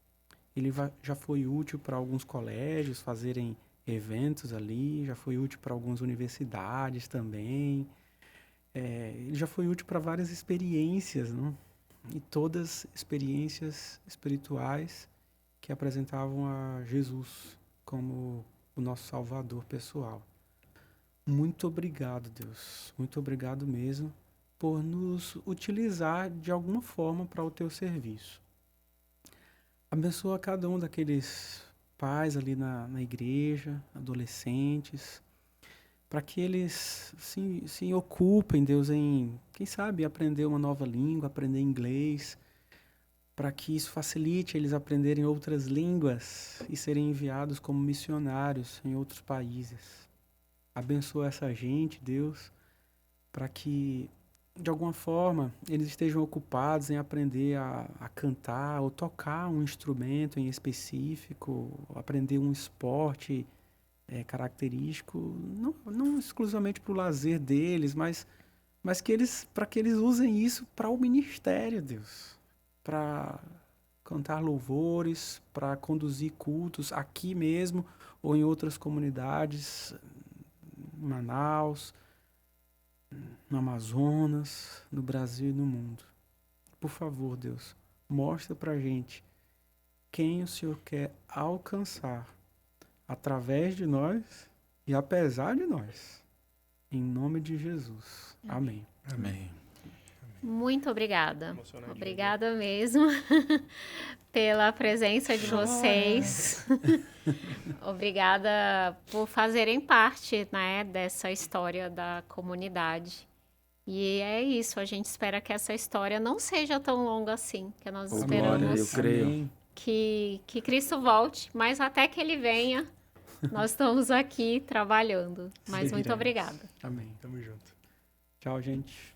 S4: Ele já foi útil para alguns colégios fazerem eventos ali, já foi útil para algumas universidades também. Ele já foi útil para várias experiências, né? E todas experiências espirituais que apresentavam a Jesus como o nosso Salvador pessoal. Muito obrigado, Deus. Muito obrigado mesmo por nos utilizar de alguma forma para o teu serviço. Abençoa cada um daqueles pais ali na igreja, adolescentes, para que eles se ocupem, Deus, em, quem sabe, aprender uma nova língua, aprender inglês, para que isso facilite eles aprenderem outras línguas e serem enviados como missionários em outros países. Abençoa essa gente, Deus, para que, de alguma forma, eles estejam ocupados em aprender a cantar ou tocar um instrumento em específico, aprender um esporte característico, não exclusivamente para o lazer deles, mas para que eles usem isso para o ministério, Deus, para cantar louvores, para conduzir cultos aqui mesmo ou em outras comunidades, em Manaus, no Amazonas, no Brasil e no mundo. Por favor, Deus, mostra para a gente quem o Senhor quer alcançar através de nós e apesar de nós. Em nome de Jesus. Amém.
S2: Amém.
S1: Muito obrigada. Obrigada mesmo pela presença de vocês. Obrigada por fazerem parte, né, dessa história da comunidade. E é isso, a gente espera que essa história não seja tão longa assim, que nós esperamos
S2: glória, eu creio.
S1: que Cristo volte, mas até que ele venha, nós estamos aqui trabalhando. Mas muito obrigada.
S4: Amém.
S3: Tamo junto.
S4: Tchau, gente.